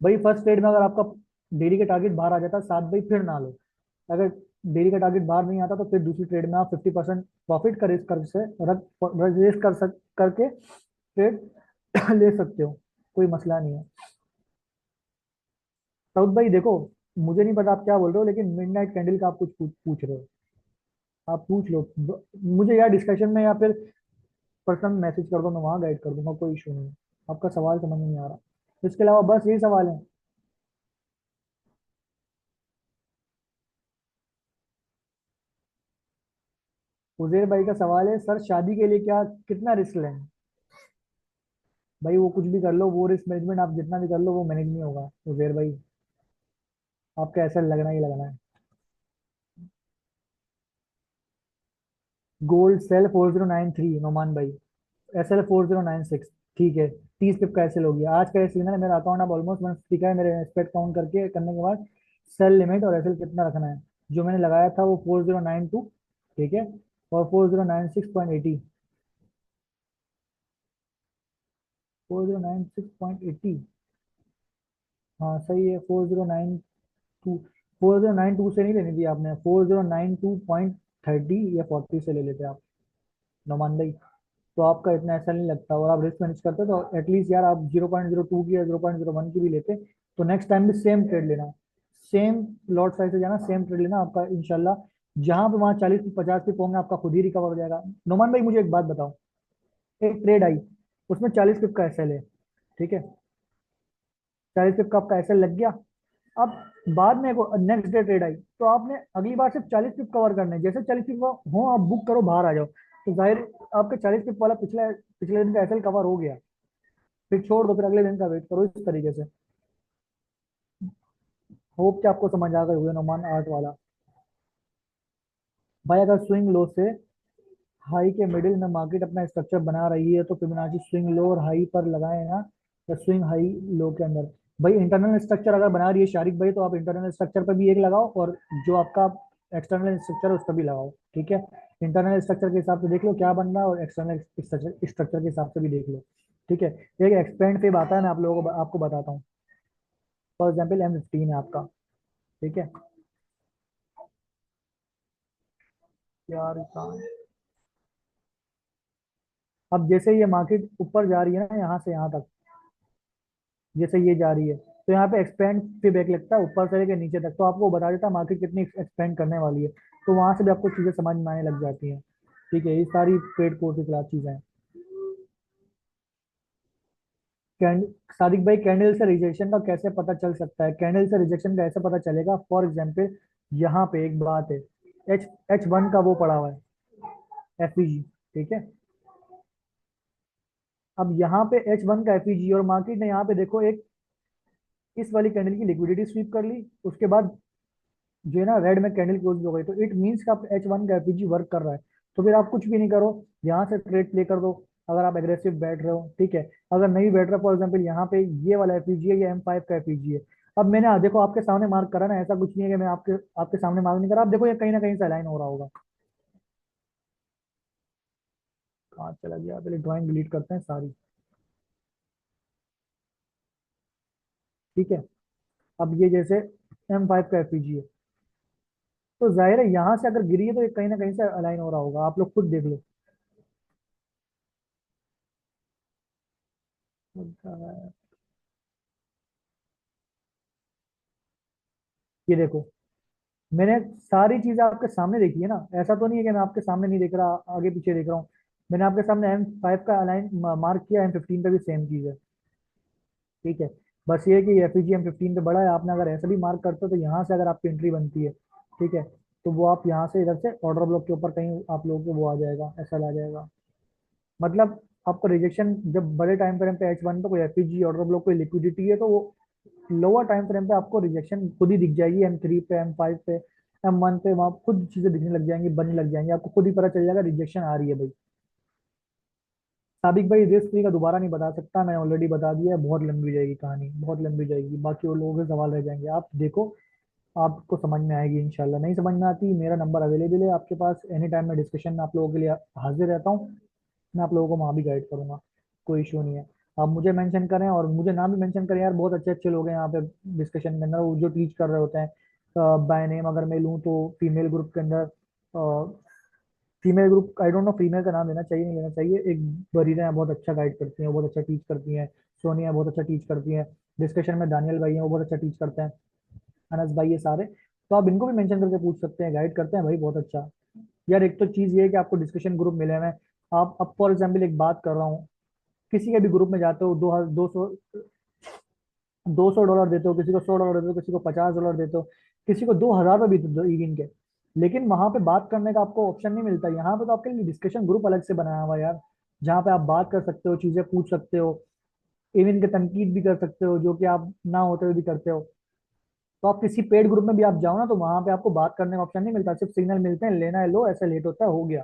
भाई फर्स्ट ट्रेड में अगर आपका डेली का टारगेट बाहर आ जाता है सात, भाई फिर ना लो। अगर डेली का टारगेट बाहर नहीं आता तो फिर दूसरी ट्रेड में आप 50% प्रॉफिट का रिस्क कर से रख रिस्क करके ट्रेड ले सकते हो। कोई मसला नहीं है। साउथ भाई देखो, मुझे नहीं पता आप क्या बोल रहे हो, लेकिन मिडनाइट कैंडल का आप कुछ पूछ रहे हो। आप पूछ लो मुझे, या डिस्कशन में या फिर पर्सनल मैसेज कर दो, मैं वहां गाइड कर दूंगा, कोई इशू नहीं है। आपका सवाल समझ में नहीं आ रहा, इसके अलावा बस यही सवाल है। उजेर भाई का सवाल है, सर शादी के लिए क्या कितना रिस्क लें? भाई वो कुछ भी कर लो, वो रिस्क मैनेजमेंट आप जितना भी कर लो वो मैनेज नहीं होगा उजेर भाई। आपका ऐसा लगना ही लगना है। गोल्ड सेल 4093 नोमान भाई, SL 4096। ठीक है, 30 पिप का एसएल हो गया। आज का सीन है, मेरा अकाउंट अब ऑलमोस्ट 150 का है। मेरे एक्सपेक्ट काउंट करके करने के बाद सेल लिमिट और एसएल कितना रखना है, जो मैंने लगाया था वो 4092। ठीक है। और 4096.80। 4096.80। हाँ सही है। 4092। 4092 से नहीं लेनी थी आपने, 4092.30 या 40 से ले लेते आप नौमान भाई। तो आपका इतना ऐसा नहीं लगता, और आप रिस्क मैनेज करते तो एटलीस्ट यार आप 0.02 की या 0.01 की भी लेते, तो नेक्स्ट टाइम भी सेम ट्रेड लेना, सेम लॉट साइज से जाना, सेम ट्रेड लेना, आपका इंशाल्लाह जहां पे वहां 40 50 पे होंगे आपका खुद ही रिकवर हो जाएगा। नोमान भाई मुझे एक बात बताओ, एक ट्रेड आई, उसमें 40 पिप का एसएल है। ठीक है। 40 पिप का आपका एसएल लग गया। अब बाद में नेक्स्ट डे ट्रेड आई, तो आपने अगली बार सिर्फ 40 पिप कवर करने हैं। जैसे 40 पिप हो आप बुक करो, बाहर आ जाओ, तो जाहिर आपके 40 पिप वाला पिछले पिछले दिन का एसएल कवर हो गया। फिर छोड़ दो, फिर अगले दिन का वेट करो, इस तरीके से। होप कि आपको समझ आ गए हुए नोमान आर्ट वाला। भाई अगर स्विंग लो से हाई के मिडिल में मार्केट अपना स्ट्रक्चर बना रही है, तो फिबोनाची स्विंग लो और हाई पर लगाए ना, या स्विंग हाई लो के अंदर। भाई इंटरनल स्ट्रक्चर अगर बना रही है शारिक भाई, तो आप इंटरनल स्ट्रक्चर पर भी एक लगाओ, और जो आपका एक्सटर्नल स्ट्रक्चर है उस पर भी लगाओ। ठीक है। इंटरनल स्ट्रक्चर के हिसाब से देख लो क्या बन रहा है, और एक्सटर्नल स्ट्रक्चर के हिसाब से भी देख लो। ठीक है। एक एक्सपेंड फेब आता है, मैं आप लोगों को आपको बताता हूँ। फॉर एग्जाम्पल M15 है आपका। ठीक है। यार कहाँ है? अब जैसे ये मार्केट ऊपर जा रही है ना, यहाँ से यहाँ तक, जैसे ये जा रही है, तो यहाँ पे एक्सपेंड पे बैक लगता है ऊपर से लेकर नीचे तक, तो आपको बता देता है मार्केट कितनी एक्सपेंड करने वाली है। तो वहां से भी आपको चीजें समझ में आने लग जाती हैं। ठीक है, ये सारी पेड कोर्स की क्लास चीजें हैं। कैंड सादिक भाई, कैंडल से रिजेक्शन का कैसे पता चल सकता है? कैंडल से रिजेक्शन का ऐसे पता चलेगा, फॉर एग्जाम्पल यहाँ पे एक बात है, एच H1 का वो पड़ा हुआ है, FEG। ठीक है। अब यहाँ पे H1 का FEG, और मार्केट ने यहाँ पे देखो एक इस वाली कैंडल की लिक्विडिटी स्वीप कर ली, उसके बाद जो है ना रेड में कैंडल क्लोज हो गई, तो इट मीन्स का H1 का FEG वर्क कर रहा है। तो फिर आप कुछ भी नहीं करो, यहाँ से ट्रेड प्ले कर दो, अगर आप एग्रेसिव बैठ रहे हो। ठीक है। अगर नहीं बैठ रहे, फॉर एग्जाम्पल यहाँ पे ये वाला FEG है, ये M5 का FEG है। अब मैंने देखो आपके सामने मार्क करा ना, ऐसा कुछ नहीं है कि मैं आपके आपके सामने मार्क नहीं करा। आप देखो ये कहीं ना कहीं से अलाइन हो रहा होगा। कहाँ चला गया, पहले ड्राइंग डिलीट करते हैं सारी। ठीक है। अब ये जैसे M5 का FEG है, तो जाहिर है यहाँ से अगर गिरी है तो ये कहीं ना कहीं से अलाइन हो रहा होगा, आप लोग खुद देख लो। ये देखो, मैंने सारी चीजें आपके सामने देखी है ना, ऐसा तो नहीं है कि मैं आपके सामने नहीं देख रहा, आगे पीछे देख रहा हूँ। मैंने आपके सामने M5 का अलाइन मार्क किया, M15 पे भी सेम चीज है। ठीक है। बस ये है कि एफईजी M15 पे बड़ा है, आपने अगर ऐसे भी मार्क करते हो तो यहाँ से अगर आपकी एंट्री बनती है, ठीक है, तो वो आप यहाँ से इधर से ऑर्डर ब्लॉक के ऊपर कहीं आप लोगों को वो आ जाएगा, ऐसा आ जाएगा। मतलब आपको रिजेक्शन जब बड़े टाइम फ्रेम पे H1 पे कोई एफईजी ऑर्डर ब्लॉक कोई लिक्विडिटी है, तो वो लोअर टाइम फ्रेम पे आपको रिजेक्शन खुद ही दिख जाएगी, M3 पे, M5 पे, M1 पे, वहाँ खुद चीजें दिखने लग जाएंगी, बनने लग जाएंगी, आपको खुद ही पता चल जाएगा रिजेक्शन आ रही है भाई। साबिक भाई रिस्क फ्री का दोबारा नहीं बता सकता, मैंने ऑलरेडी बता दिया है, बहुत लंबी जाएगी कहानी, बहुत लंबी जाएगी, बाकी वो लोगों के सवाल रह जाएंगे, आप देखो, आपको समझ में आएगी इंशाल्लाह। नहीं समझ में आती, मेरा नंबर अवेलेबल है आपके पास, एनी टाइम मैं डिस्कशन में आप लोगों के लिए हाजिर रहता हूँ, मैं आप लोगों को वहाँ भी गाइड करूंगा, कोई इशू नहीं है। आप मुझे मेंशन करें और मुझे नाम भी मेंशन करें यार, बहुत अच्छे अच्छे लोग हैं यहाँ पे डिस्कशन के अंदर, वो जो टीच कर रहे होते हैं। बाय नेम अगर मैं लूँ तो फीमेल ग्रुप के अंदर, female group I don't know female का नाम लेना चाहिए नहीं लेना चाहिए, एक बरीना है, बहुत अच्छा गाइड करती हैं, बहुत अच्छा टीच करती हैं। सोनिया बहुत अच्छा टीच करती हैं। डिस्कशन में दानियल भाई हैं, वो बहुत अच्छा टीच करते हैं। अनस भाई, ये सारे, तो आप इनको भी मेंशन करके पूछ सकते हैं, गाइड करते हैं भाई बहुत अच्छा। यार एक तो चीज ये है कि आपको डिस्कशन ग्रुप मिले हुए हैं। आप अब फॉर एग्जाम्पल एक बात कर रहा हूँ, किसी के भी ग्रुप में जाते हो, 200 $200 देते हो, किसी को $100 देते हो, किसी को $50 देते हो, किसी को 2,000 भी देते हो इवन के, लेकिन वहां पे बात करने का आपको ऑप्शन नहीं मिलता। यहाँ पे तो आपके लिए डिस्कशन ग्रुप अलग से बनाया हुआ है यार, जहाँ पे आप बात कर सकते हो, चीजें पूछ सकते हो, इवन के तनकीद भी कर सकते हो, जो कि आप ना होते हुए भी करते हो। तो आप किसी पेड ग्रुप में भी आप जाओ ना, तो वहां पे आपको बात करने का ऑप्शन नहीं मिलता, सिर्फ सिग्नल मिलते हैं, लेना है लो, ऐसा लेट होता है, हो गया।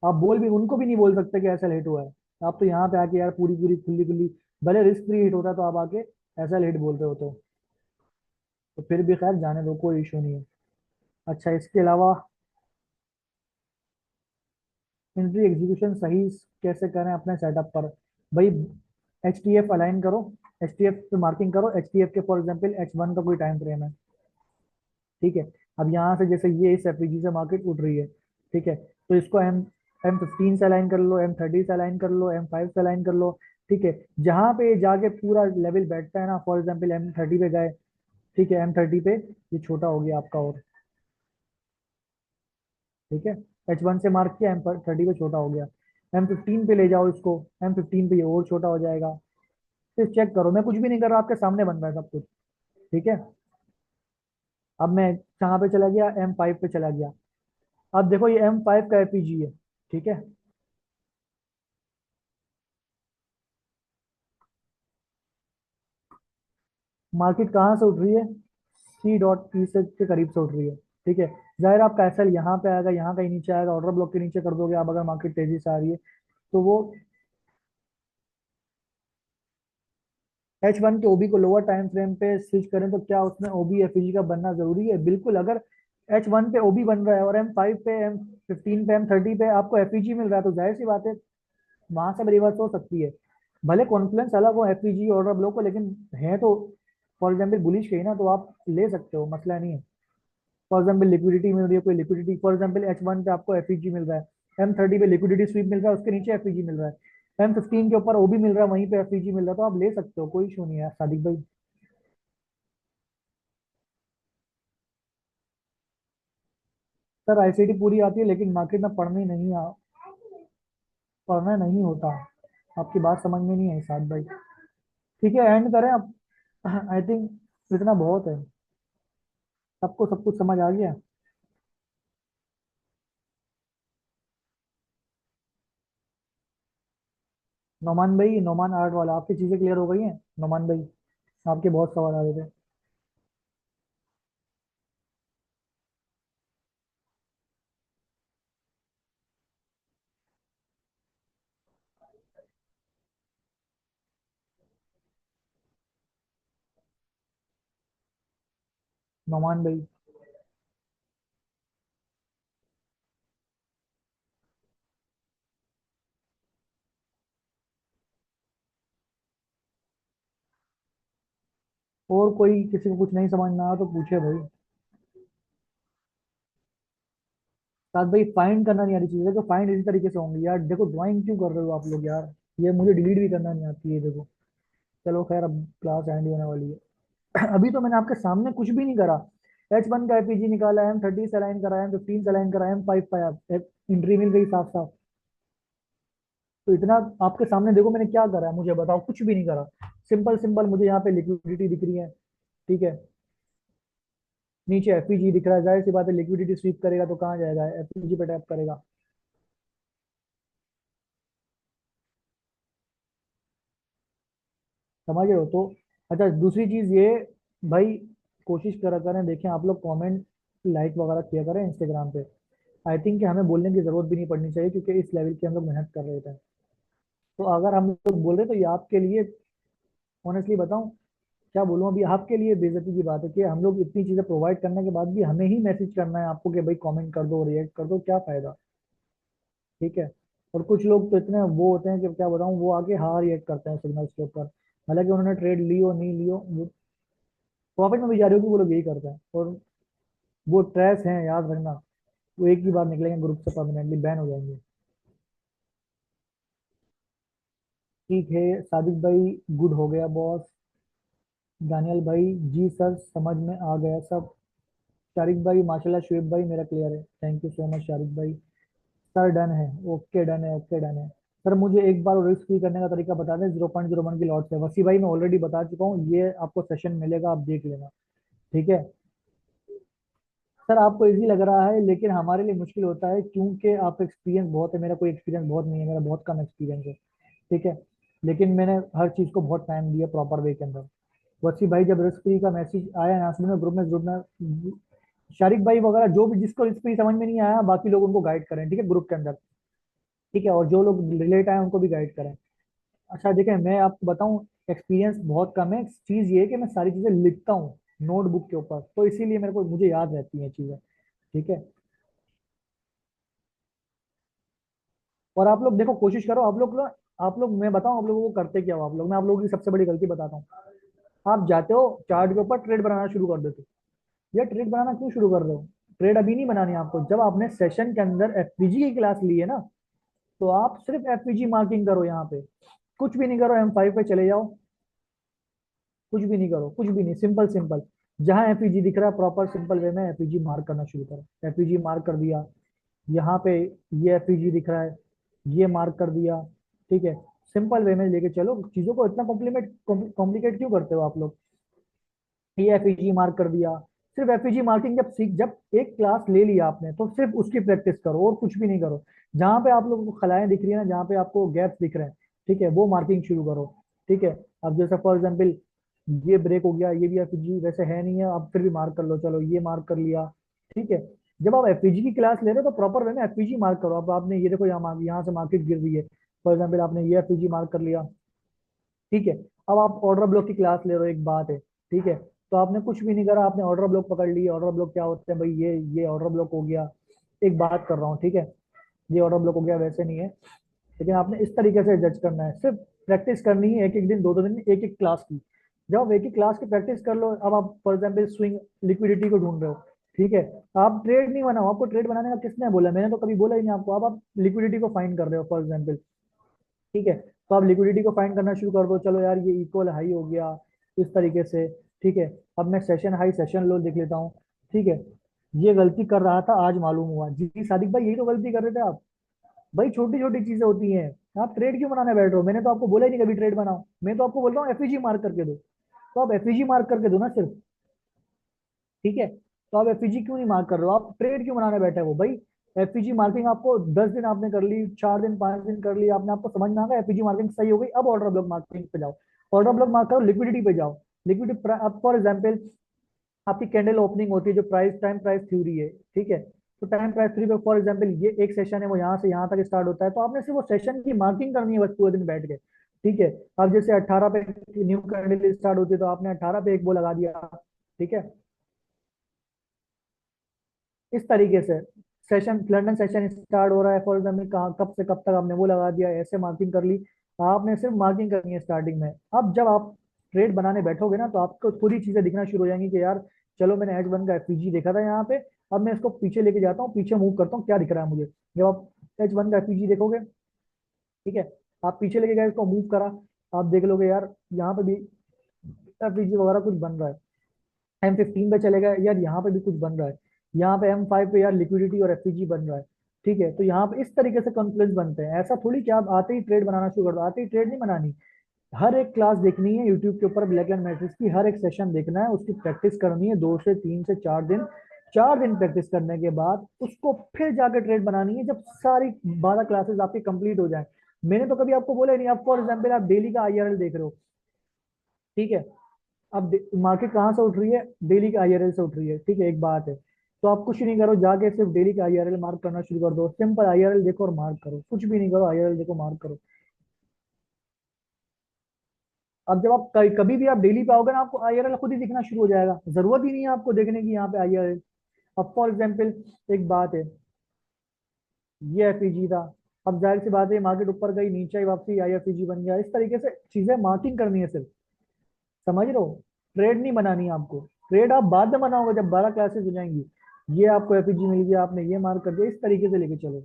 आप बोल भी उनको भी नहीं बोल सकते कि ऐसा लेट हुआ है। आप तो यहाँ पे आके यार पूरी पूरी खुली खुली, भले रिस्क फ्री हिट होता है तो आप आके ऐसा लेट बोल रहे हो, तो फिर भी खैर जाने दो, कोई इशू नहीं है। अच्छा, इसके अलावा एंट्री एग्जीक्यूशन सही कैसे करें अपने सेटअप पर? भाई HTF अलाइन करो, HTF पे मार्किंग करो, HTF के फॉर एग्जांपल H1 का कोई टाइम फ्रेम है, ठीक है। अब यहाँ से जैसे ये इस एफईजी से मार्केट उठ रही है, ठीक है, तो इसको M15 से अलाइन कर लो, M30 से अलाइन कर लो, M5 से अलाइन कर लो, ठीक है। जहाँ पे जाके पूरा लेवल बैठता है ना, फॉर एग्जाम्पल M30 पे गए, ठीक है, M30 पे ये छोटा हो गया आपका, और ठीक है, H1 से मार्क किया, M30 पे छोटा हो गया, M15 पे ले जाओ इसको, M15 पे ये और छोटा हो जाएगा। फिर चेक करो, मैं कुछ भी नहीं कर रहा, आपके सामने बन रहा है सब कुछ, ठीक है। अब मैं कहाँ पे चला गया, M5 पे चला गया। अब देखो ये M5 का एपीजी है, ठीक है। मार्केट कहाँ से उठ रही है, C.E से के करीब से उठ रही है, ठीक है। जाहिर है आपका एसएल यहाँ पे आएगा, यहाँ कहीं नीचे आएगा, ऑर्डर ब्लॉक के नीचे कर दोगे आप, अगर मार्केट तेजी से आ रही है तो वो H1 के ओबी को लोअर टाइम फ्रेम पे स्विच करें, तो क्या उसमें ओबी एफईजी का बनना जरूरी है? बिल्कुल। अगर H1 पे ओबी बन रहा है और M5 पे, M15 पे, M30 पे आपको एफईजी मिल रहा है, तो जाहिर सी बात है वहां से रिवर्स हो सकती है। भले कॉन्फ्लुएंस अलग हो एफईजी और ब्लॉक को, लेकिन है तो फॉर एग्जाम्पल बुलिश के ही ना, तो आप ले सकते हो, मसला नहीं है। फॉर एग्जाम्पल लिक्विडिटी मिल रही है, कोई लिक्विडिटी, फॉर एग्जाम्पल H1 पे आपको एफईजी मिल रहा है, M30 पे लिक्विडिटी स्वीप मिल रहा है, उसके नीचे एफईजी मिल रहा है, M15 के ऊपर ओबी मिल रहा है, वहीं पे एफईजी मिल रहा है, तो आप ले सकते हो, कोई इशू नहीं है सादिक भाई। सर आईसीटी पूरी आती है, लेकिन मार्केट में पढ़ना नहीं होता। आपकी बात समझ में नहीं आई साद भाई। ठीक है, एंड करें अब। आई थिंक इतना बहुत है, सबको सब कुछ समझ आ गया। नोमान भाई, नोमान आर्ट वाला, आपकी चीजें क्लियर हो गई हैं नोमान भाई? आपके बहुत सवाल आ रहे थे। नोमान भाई, और कोई किसी को कुछ नहीं समझ में आया तो पूछे भाई। साथ भाई फाइंड करना नहीं आ रही चीजें, तो फाइंड इसी तरीके से होंगी यार, देखो ड्राइंग क्यों कर रहे हो आप लोग यार, ये मुझे डिलीट भी करना नहीं आती है, देखो। चलो खैर, अब क्लास एंड होने वाली है। अभी तो मैंने आपके सामने कुछ भी नहीं करा, H1 का एपीजी निकाला, M30 से अलाइन करा, M15 से अलाइन करा, M5 पाया, एंट्री मिल गई साफ साफ। तो इतना आपके सामने देखो मैंने क्या करा है, मुझे बताओ, कुछ भी नहीं करा। सिंपल सिंपल मुझे यहाँ पे लिक्विडिटी दिख रही है, ठीक है। नीचे एफपीजी दिख रहा है, जाहिर सी बात है लिक्विडिटी स्वीप करेगा तो कहाँ जाएगा, एफपीजी पे टैप करेगा। समझ रहे हो तो। अच्छा दूसरी चीज ये, भाई कोशिश करा करें, देखें आप लोग कमेंट लाइक वगैरह किया करें इंस्टाग्राम पे। आई थिंक कि हमें बोलने की जरूरत भी नहीं पड़नी चाहिए, क्योंकि इस लेवल की हम लोग मेहनत कर रहे थे। तो अगर हम लोग बोल रहे तो ये आपके लिए, ऑनेस्टली बताऊं, क्या बोलूं, अभी आपके लिए बेइज्जती की बात है कि हम लोग इतनी चीजें प्रोवाइड करने के बाद भी हमें ही मैसेज करना है आपको कि भाई कमेंट कर दो, रिएक्ट कर दो, क्या फायदा। ठीक है। और कुछ लोग तो इतने वो होते हैं कि क्या बताऊं, वो आके हाँ रिएक्ट करते हैं सिग्नल्स के ऊपर, हालांकि उन्होंने ट्रेड लियो नहीं लियो, वो प्रॉफिट में भी जा रही होगी, वो लोग यही करते हैं। और वो ट्रैश हैं, याद रखना। वो एक ही बार निकलेंगे ग्रुप से, परमानेंटली बैन हो जाएंगे। ठीक है सादिक भाई, गुड हो गया बॉस। दानियल भाई, जी सर समझ में आ गया सब। शारिक भाई माशाल्लाह, शुएब भाई मेरा क्लियर है, thank you so much Shariq भाई। सर डन है, ओके डन है, ओके डन है। सर मुझे एक बार रिस्क फ्री करने का तरीका बता दें, 0.01 की लॉट से। वसी भाई मैं ऑलरेडी बता चुका हूँ, ये आपको सेशन मिलेगा, आप देख लेना। ठीक है। सर आपको इजी लग रहा है, लेकिन हमारे लिए मुश्किल होता है, क्योंकि आप एक्सपीरियंस बहुत है, मेरा कोई एक्सपीरियंस बहुत नहीं है, मेरा बहुत कम एक्सपीरियंस है। ठीक है। लेकिन मैंने हर चीज़ को बहुत टाइम दिया प्रॉपर वे के अंदर। वसी भाई जब रिस्क फ्री का मैसेज आया अनाउंसमेंट में, ग्रुप में जुड़ना। शारिक भाई वगैरह जो भी, जिसको रिस्क फ्री समझ में नहीं आया, बाकी लोग उनको गाइड करें, ठीक है, ग्रुप के अंदर। ठीक है। और जो लोग रिलेट आए उनको भी गाइड करें। अच्छा देखें, मैं आपको बताऊं, एक्सपीरियंस बहुत कम है, चीज़ ये है कि मैं सारी चीज़ें लिखता हूँ नोटबुक के ऊपर, तो इसीलिए मेरे को मुझे याद रहती हैं चीज़ें। ठीक है। और आप लोग देखो, कोशिश करो आप लोग मैं बताऊं आप लोगों को करते क्या हो आप लोग, मैं आप लोगों की सबसे बड़ी गलती बताता हूँ। आप जाते हो चार्ट के ऊपर ट्रेड बनाना शुरू कर देते हो। यार ट्रेड बनाना क्यों शुरू कर रहे हो? ट्रेड अभी नहीं बनानी है आपको, जब आपने सेशन के अंदर एफपीजी की क्लास ली है ना, तो आप सिर्फ एफपीजी मार्किंग करो यहाँ पे। कुछ भी नहीं करो, M5 पे चले जाओ। कुछ भी नहीं करो, कुछ भी नहीं, सिंपल सिंपल। जहां एफपीजी दिख रहा है प्रॉपर सिंपल वे में एफपीजी मार्क करना शुरू करो, एफपीजी मार्क कर दिया। यहाँ पे ये एफपीजी दिख रहा है, ये मार्क कर दिया। ठीक है। सिंपल वे में लेके चलो चीजों को, इतना कॉम्प्लिकेट क्यों करते हो आप लोग। ये एफईजी मार्क कर दिया। सिर्फ एफईजी मार्किंग जब एक क्लास ले लिया आपने, तो सिर्फ उसकी प्रैक्टिस करो और कुछ भी नहीं करो। जहां पे आप लोगों को खलाएं दिख रही है ना, जहां पे आपको गैप्स दिख रहे हैं, ठीक है, वो मार्किंग शुरू करो। ठीक है। अब जैसे फॉर एग्जाम्पल ये ब्रेक हो गया, ये भी एफईजी वैसे है नहीं है, आप फिर भी मार्क कर लो, चलो ये मार्क कर लिया। ठीक है। जब आप एफईजी की क्लास ले रहे हो तो प्रॉपर वे में एफईजी मार्क करो। अब आपने ये देखो, यहाँ से मार्केट गिर रही है, फॉर एग्जाम्पल आपने ये एफईजी मार्क कर लिया। ठीक है। अब आप ऑर्डर ब्लॉक की क्लास ले रहे हो, एक बात है। ठीक है। तो आपने कुछ भी नहीं करा, आपने ऑर्डर ब्लॉक पकड़ ली। ऑर्डर ब्लॉक क्या होते हैं भाई, ये ऑर्डर ब्लॉक हो गया। एक बात कर रहा हूँ, ठीक है, ये ऑर्डर ब्लॉक हो गया, वैसे नहीं है। लेकिन आपने इस तरीके से जज करना है, सिर्फ प्रैक्टिस करनी है, एक एक दिन, दो दो दिन, एक एक क्लास की। जब आप एक एक क्लास की प्रैक्टिस कर लो, अब आप फॉर एग्जाम्पल स्विंग लिक्विडिटी को ढूंढ रहे हो। ठीक है। आप ट्रेड नहीं बनाओ, आपको ट्रेड बनाने का किसने बोला, मैंने तो कभी बोला ही नहीं आपको। अब आप लिक्विडिटी को फाइंड कर रहे हो फॉर एग्जाम्पल। ठीक है। तो आप लिक्विडिटी को फाइंड करना शुरू कर दो, चलो यार ये इक्वल हाई हो गया, इस तरीके से। ठीक है। अब मैं सेशन हाई सेशन लो लिख लेता हूँ। ठीक है। ये गलती कर रहा था, आज मालूम हुआ, जी सादिक भाई यही तो गलती कर रहे थे आप। भाई छोटी छोटी चीजें होती हैं। आप ट्रेड क्यों बनाने बैठ रहे हो, मैंने तो आपको बोला ही नहीं कभी ट्रेड बनाओ, मैं तो आपको बोल रहा हूँ एफईजी मार्क करके दो। तो आप एफईजी मार्क करके दो ना सिर्फ। ठीक है। तो आप एफईजी क्यों नहीं मार्क कर रहे हो, आप ट्रेड क्यों बनाने बैठे हो भाई। एफईजी मार्किंग आपको 10 दिन आपने कर ली, 4 दिन 5 दिन कर ली आपने, आपको समझ में आ गया एफईजी मार्किंग सही हो गई, अब ऑर्डर ब्लॉक मार्किंग पे जाओ। ऑर्डर ब्लॉक मार्क करो, लिक्विडिटी पे जाओ। लिक्विडिटी अब फॉर एग्जाम्पल आपकी कैंडल ओपनिंग होती है, जो टाइम प्राइस थ्योरी है। ठीक है। तो टाइम प्राइस थ्योरी पे फॉर एग्जाम्पल ये एक सेशन है, वो यहाँ से यहाँ तक स्टार्ट होता है, तो आपने सिर्फ वो सेशन की मार्किंग करनी है बस पूरे दिन बैठ के। ठीक है। अब जैसे 18 पे न्यू कैंडल स्टार्ट होती है, तो आपने 18 पे एक वो लगा दिया। ठीक है। इस तरीके से सेशन, लंदन सेशन स्टार्ट हो रहा है फॉर एग्जाम्पल, कहाँ कब से कब तक आपने वो लगा दिया, ऐसे मार्किंग कर ली। आपने सिर्फ मार्किंग करनी है स्टार्टिंग में। अब जब आप ट्रेड बनाने बैठोगे ना, तो आपको पूरी चीजें दिखना शुरू हो जाएंगी कि यार चलो मैंने H1 का एफपीजी देखा था यहाँ पे, अब मैं इसको पीछे लेके जाता हूँ, पीछे मूव करता हूँ, क्या दिख रहा है मुझे। जब आप H1 का एफपीजी देखोगे, ठीक है, आप पीछे लेके गए इसको मूव करा, आप देख लोगे यार यहाँ पे भी एफपीजी वगैरह कुछ बन रहा है। M15 पे चलेगा यार, यहाँ पे भी कुछ बन रहा है, यहाँ पे M5 पे यार लिक्विडिटी और एफपीजी बन रहा है। ठीक है, तो यहाँ पे इस तरीके से कॉन्फ्लुएंस बनते हैं। ऐसा थोड़ी कि आप आते ही ट्रेड बनाना शुरू कर दो, आते ही ट्रेड नहीं बनानी। हर एक क्लास देखनी है यूट्यूब के ऊपर, ब्लैक एंड मैट्रिक्स की हर एक सेशन देखना है, उसकी प्रैक्टिस करनी है 2 से 3 से 4 दिन। 4 दिन प्रैक्टिस करने के बाद उसको फिर जाकर ट्रेड बनानी है, जब सारी 12 क्लासेस आपकी कंप्लीट हो जाए। मैंने तो कभी आपको बोला ही नहीं। आप फॉर एग्जाम्पल आप डेली का आईआरएल देख रहे हो, ठीक है। अब मार्केट कहाँ से उठ रही है? डेली के आईआरएल से उठ रही है, ठीक है, एक बात है। तो आप कुछ नहीं करो, जाके सिर्फ डेली का आईआरएल मार्क करना शुरू कर दो। सिंपल आईआरएल देखो और मार्क करो, कुछ भी नहीं करो, आईआरएल देखो, मार्क करो। अब जब आप कभी भी आप डेली पे आओगे ना, आपको आईआरएल खुद ही दिखना शुरू हो जाएगा, जरूरत ही नहीं है आपको देखने की यहाँ पे आईआरएल। अब फॉर एग्जाम्पल एक बात है, ये एफईजी था। अब जाहिर सी बात है, मार्केट ऊपर गई, नीचे आई, वापसी आई, एफईजी बन गया। इस तरीके से चीजें मार्किंग करनी है सिर्फ, समझ रहे हो? ट्रेड नहीं बनानी है आपको। ट्रेड आप बाद में बनाओगे जब 12 क्लासेस हो जाएंगी। ये आपको एफईजी मिल गया, आपने ये मार्क कर दिया, इस तरीके से लेके चलो।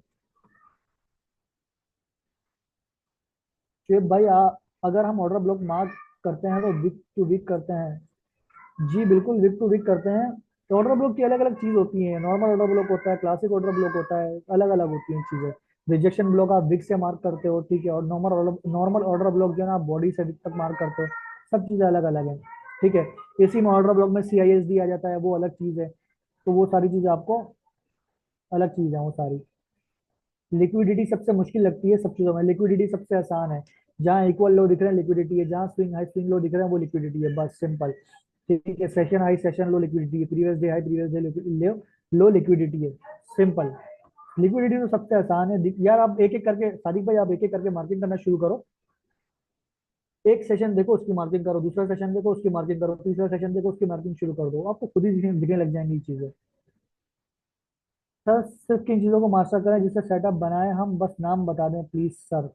शुएब भाई, अगर हम ऑर्डर ब्लॉक मार्क करते हैं तो वीक टू वीक करते हैं। जी बिल्कुल, वीक टू वीक करते हैं। तो ऑर्डर ब्लॉक की अलग अलग चीज होती है, नॉर्मल ऑर्डर ब्लॉक होता है, क्लासिक ऑर्डर ब्लॉक होता है, अलग अलग होती हैं चीजें। रिजेक्शन ब्लॉक आप विक से मार्क करते हो, ठीक है, और नॉर्मल ऑर्डर ब्लॉक जो है ना, आप बॉडी से विक तक मार्क करते हो। सब चीजें अलग अलग है, ठीक है। इसी में ऑर्डर ब्लॉक में सीआईएसडी आ जाता है, वो अलग चीज है। तो वो सारी चीजें आपको अलग चीज है वो सारी। लिक्विडिटी सबसे मुश्किल लगती है सब चीजों में, लिक्विडिटी सबसे आसान है। जहाँ इक्वल लो दिख रहे हैं लिक्विडिटी है, जहाँ स्विंग हाई स्विंग लो दिख रहे हैं वो लिक्विडिटी है, बस सिंपल। ठीक है, session high session low liquidity है, previous day high previous day low, low liquidity है, सिंपल। लिक्विडिटी तो सबसे आसान है यार। आप एक एक करके, सादिक भाई, आप एक एक करके मार्किंग करना शुरू करो। एक सेशन देखो उसकी मार्किंग करो, दूसरा सेशन देखो उसकी मार्किंग करो, तीसरा सेशन देखो उसकी मार्किंग शुरू कर दो, आपको खुद ही दिखने दिखने लग जाएंगी ये चीजें। सर सिर्फ किन चीजों को मास्टर करें जिससे सेटअप बनाए हम, बस नाम बता दें please sir.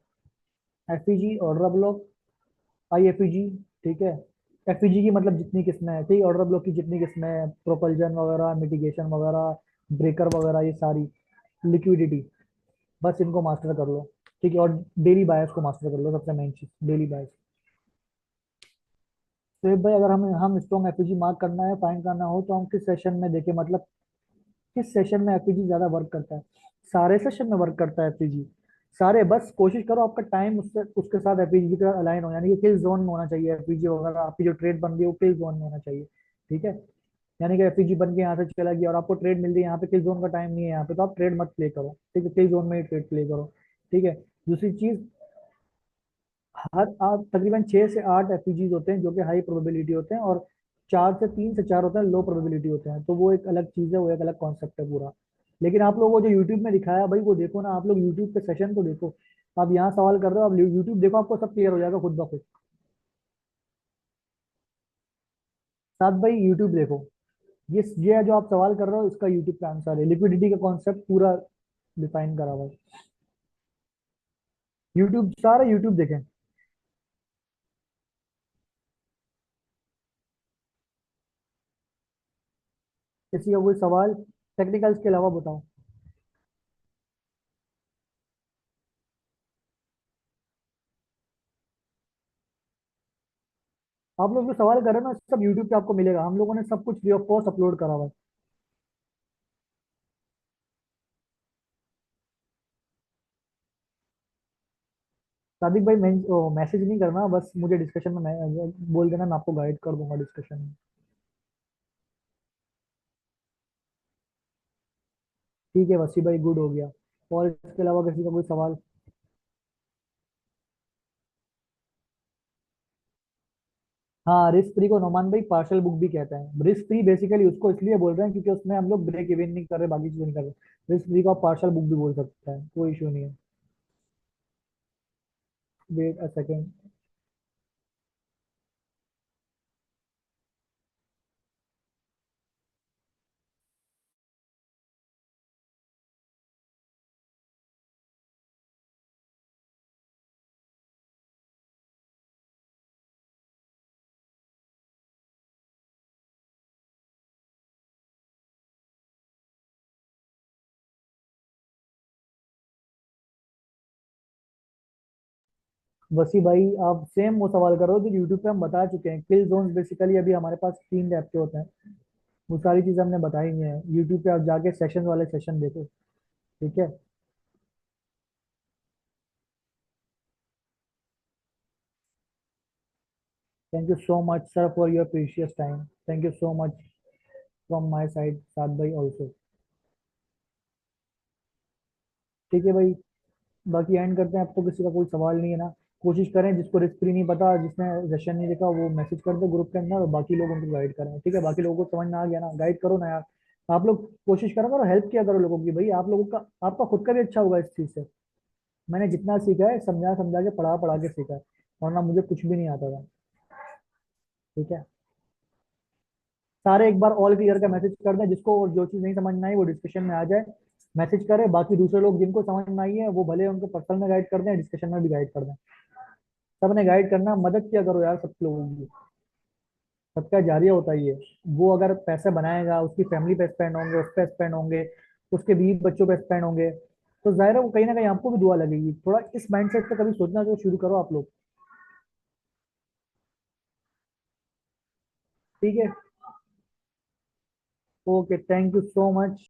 FEG, order block, IFEG, ठीक है। एफईजी की मतलब जितनी किस्में हैं, ठीक है, ऑर्डर ब्लॉक की जितनी किस्में हैं, प्रोपल्जन वगैरह, मिटिगेशन वगैरह, ब्रेकर वगैरह, ये सारी, लिक्विडिटी, बस इनको मास्टर कर लो। ठीक है, और डेली बायस को मास्टर कर लो, सबसे मेन चीज डेली बायस। तो एक भाई, अगर हम स्ट्रॉन्ग एफईजी मार्क करना है, फाइंड करना हो, तो हम किस सेशन में देखें, मतलब किस सेशन में एफईजी ज्यादा वर्क करता है? सारे सेशन में वर्क करता है एफईजी, सारे। बस कोशिश करो आपका टाइम उससे उसके साथ एफईजी की तरह अलाइन हो, यानी कि किस जोन में होना चाहिए एफईजी वगैरह, आपकी जो ट्रेड बन रही है वो किस जोन में होना चाहिए। ठीक है, यानी कि एफईजी बन के यहाँ से चला गया और आपको ट्रेड मिल रही है, यहाँ पे किस जोन का टाइम नहीं है यहाँ पे, तो आप ट्रेड मत प्ले करो, ठीक है, किस जोन में ही ट्रेड प्ले करो। ठीक है, दूसरी चीज, हर आप तकरीबन 6 से 8 एफईजीज होते हैं जो कि हाई प्रोबेबिलिटी होते हैं, और 3 से 4 होते हैं लो प्रोबेबिलिटी होते हैं, तो वो एक अलग चीज है, वो एक अलग कॉन्सेप्ट है पूरा। लेकिन आप लोगों को जो यूट्यूब में दिखाया भाई वो देखो ना, आप लोग यूट्यूब पे सेशन तो देखो। आप यहाँ सवाल कर रहे हो, आप यूट्यूब देखो, आपको सब क्लियर हो जाएगा खुद ब खुद। साथ भाई यूट्यूब देखो, ये है जो आप सवाल कर रहे हो, इसका यूट्यूब का आंसर है, लिक्विडिटी का कॉन्सेप्ट पूरा डिफाइन करा हुआ है। यूट्यूब, सारा यूट्यूब देखें। किसी का कोई सवाल टेक्निकल्स के अलावा बताओ। आप लोग जो सवाल कर रहे हो ना, सब यूट्यूब पे आपको मिलेगा, हम लोगों ने सब कुछ फ्री ऑफ कॉस्ट अपलोड करा हुआ है। सादिक भाई, मैं मैसेज नहीं करना, बस मुझे डिस्कशन में बोल देना, मैं आपको गाइड कर दूंगा डिस्कशन में। ठीक है वसी भाई, गुड हो गया। और इसके अलावा किसी का कोई सवाल? हाँ, रिस्क फ्री को नोमान भाई पार्शल बुक भी कहते हैं। रिस्क फ्री बेसिकली उसको इसलिए बोल रहे हैं क्योंकि उसमें हम लोग ब्रेक इवन नहीं कर रहे, बाकी चीजें नहीं कर रहे। रिस्क फ्री को आप पार्शल बुक भी बोल सकते हैं, कोई इशू नहीं है। Wait a second. वसी भाई, आप सेम वो सवाल करो जो यूट्यूब पे हम बता चुके हैं। किल जोन्स बेसिकली अभी हमारे पास 3 टाइप के होते हैं, वो सारी चीजें हमने बताई हुई हैं। यूट्यूब पे आप जाके सेशन वाले सेशन देखो। ठीक है। Thank you so much sir for your precious time. Thank you so much from my side, साथ भाई ऑल्सो। ठीक है भाई, बाकी एंड करते हैं। अब तो किसी का कोई सवाल नहीं है ना। कोशिश करें, जिसको रेसिपी नहीं पता, जिसने सेशन नहीं देखा, वो मैसेज कर दे ग्रुप के अंदर, और बाकी लोग उनको गाइड करें। ठीक है, बाकी लोगों को समझ में आ गया ना, गाइड करो ना यार। आप लोग कोशिश करो करो, हेल्प किया करो लोगों की भाई। आप लोगों का, आपका खुद का भी अच्छा होगा इस चीज से। मैंने जितना सीखा है, समझा समझा के, पढ़ा पढ़ा के सीखा है, वरना मुझे कुछ भी नहीं आता था। ठीक है। सारे एक बार ऑल क्लियर का मैसेज कर दें, जिसको जो चीज नहीं समझ में आई वो डिस्कशन में आ जाए, मैसेज करे। बाकी दूसरे लोग जिनको समझ में आई है वो भले उनको पर्सनल में गाइड कर दें, डिस्कशन में भी गाइड कर दें। सबने गाइड करना, मदद किया करो यार सब लोगों की। सबका जारिया होता ही है। वो अगर पैसे बनाएगा, उसकी फैमिली पे स्पेंड होंगे, उस पे स्पेंड होंगे, उसके बीवी बच्चों पे स्पेंड होंगे, तो जाहिर है वो कहीं ना कहीं आपको भी दुआ लगेगी। थोड़ा इस माइंडसेट से कभी सोचना तो शुरू करो आप लोग। ठीक है। Okay, thank you so much.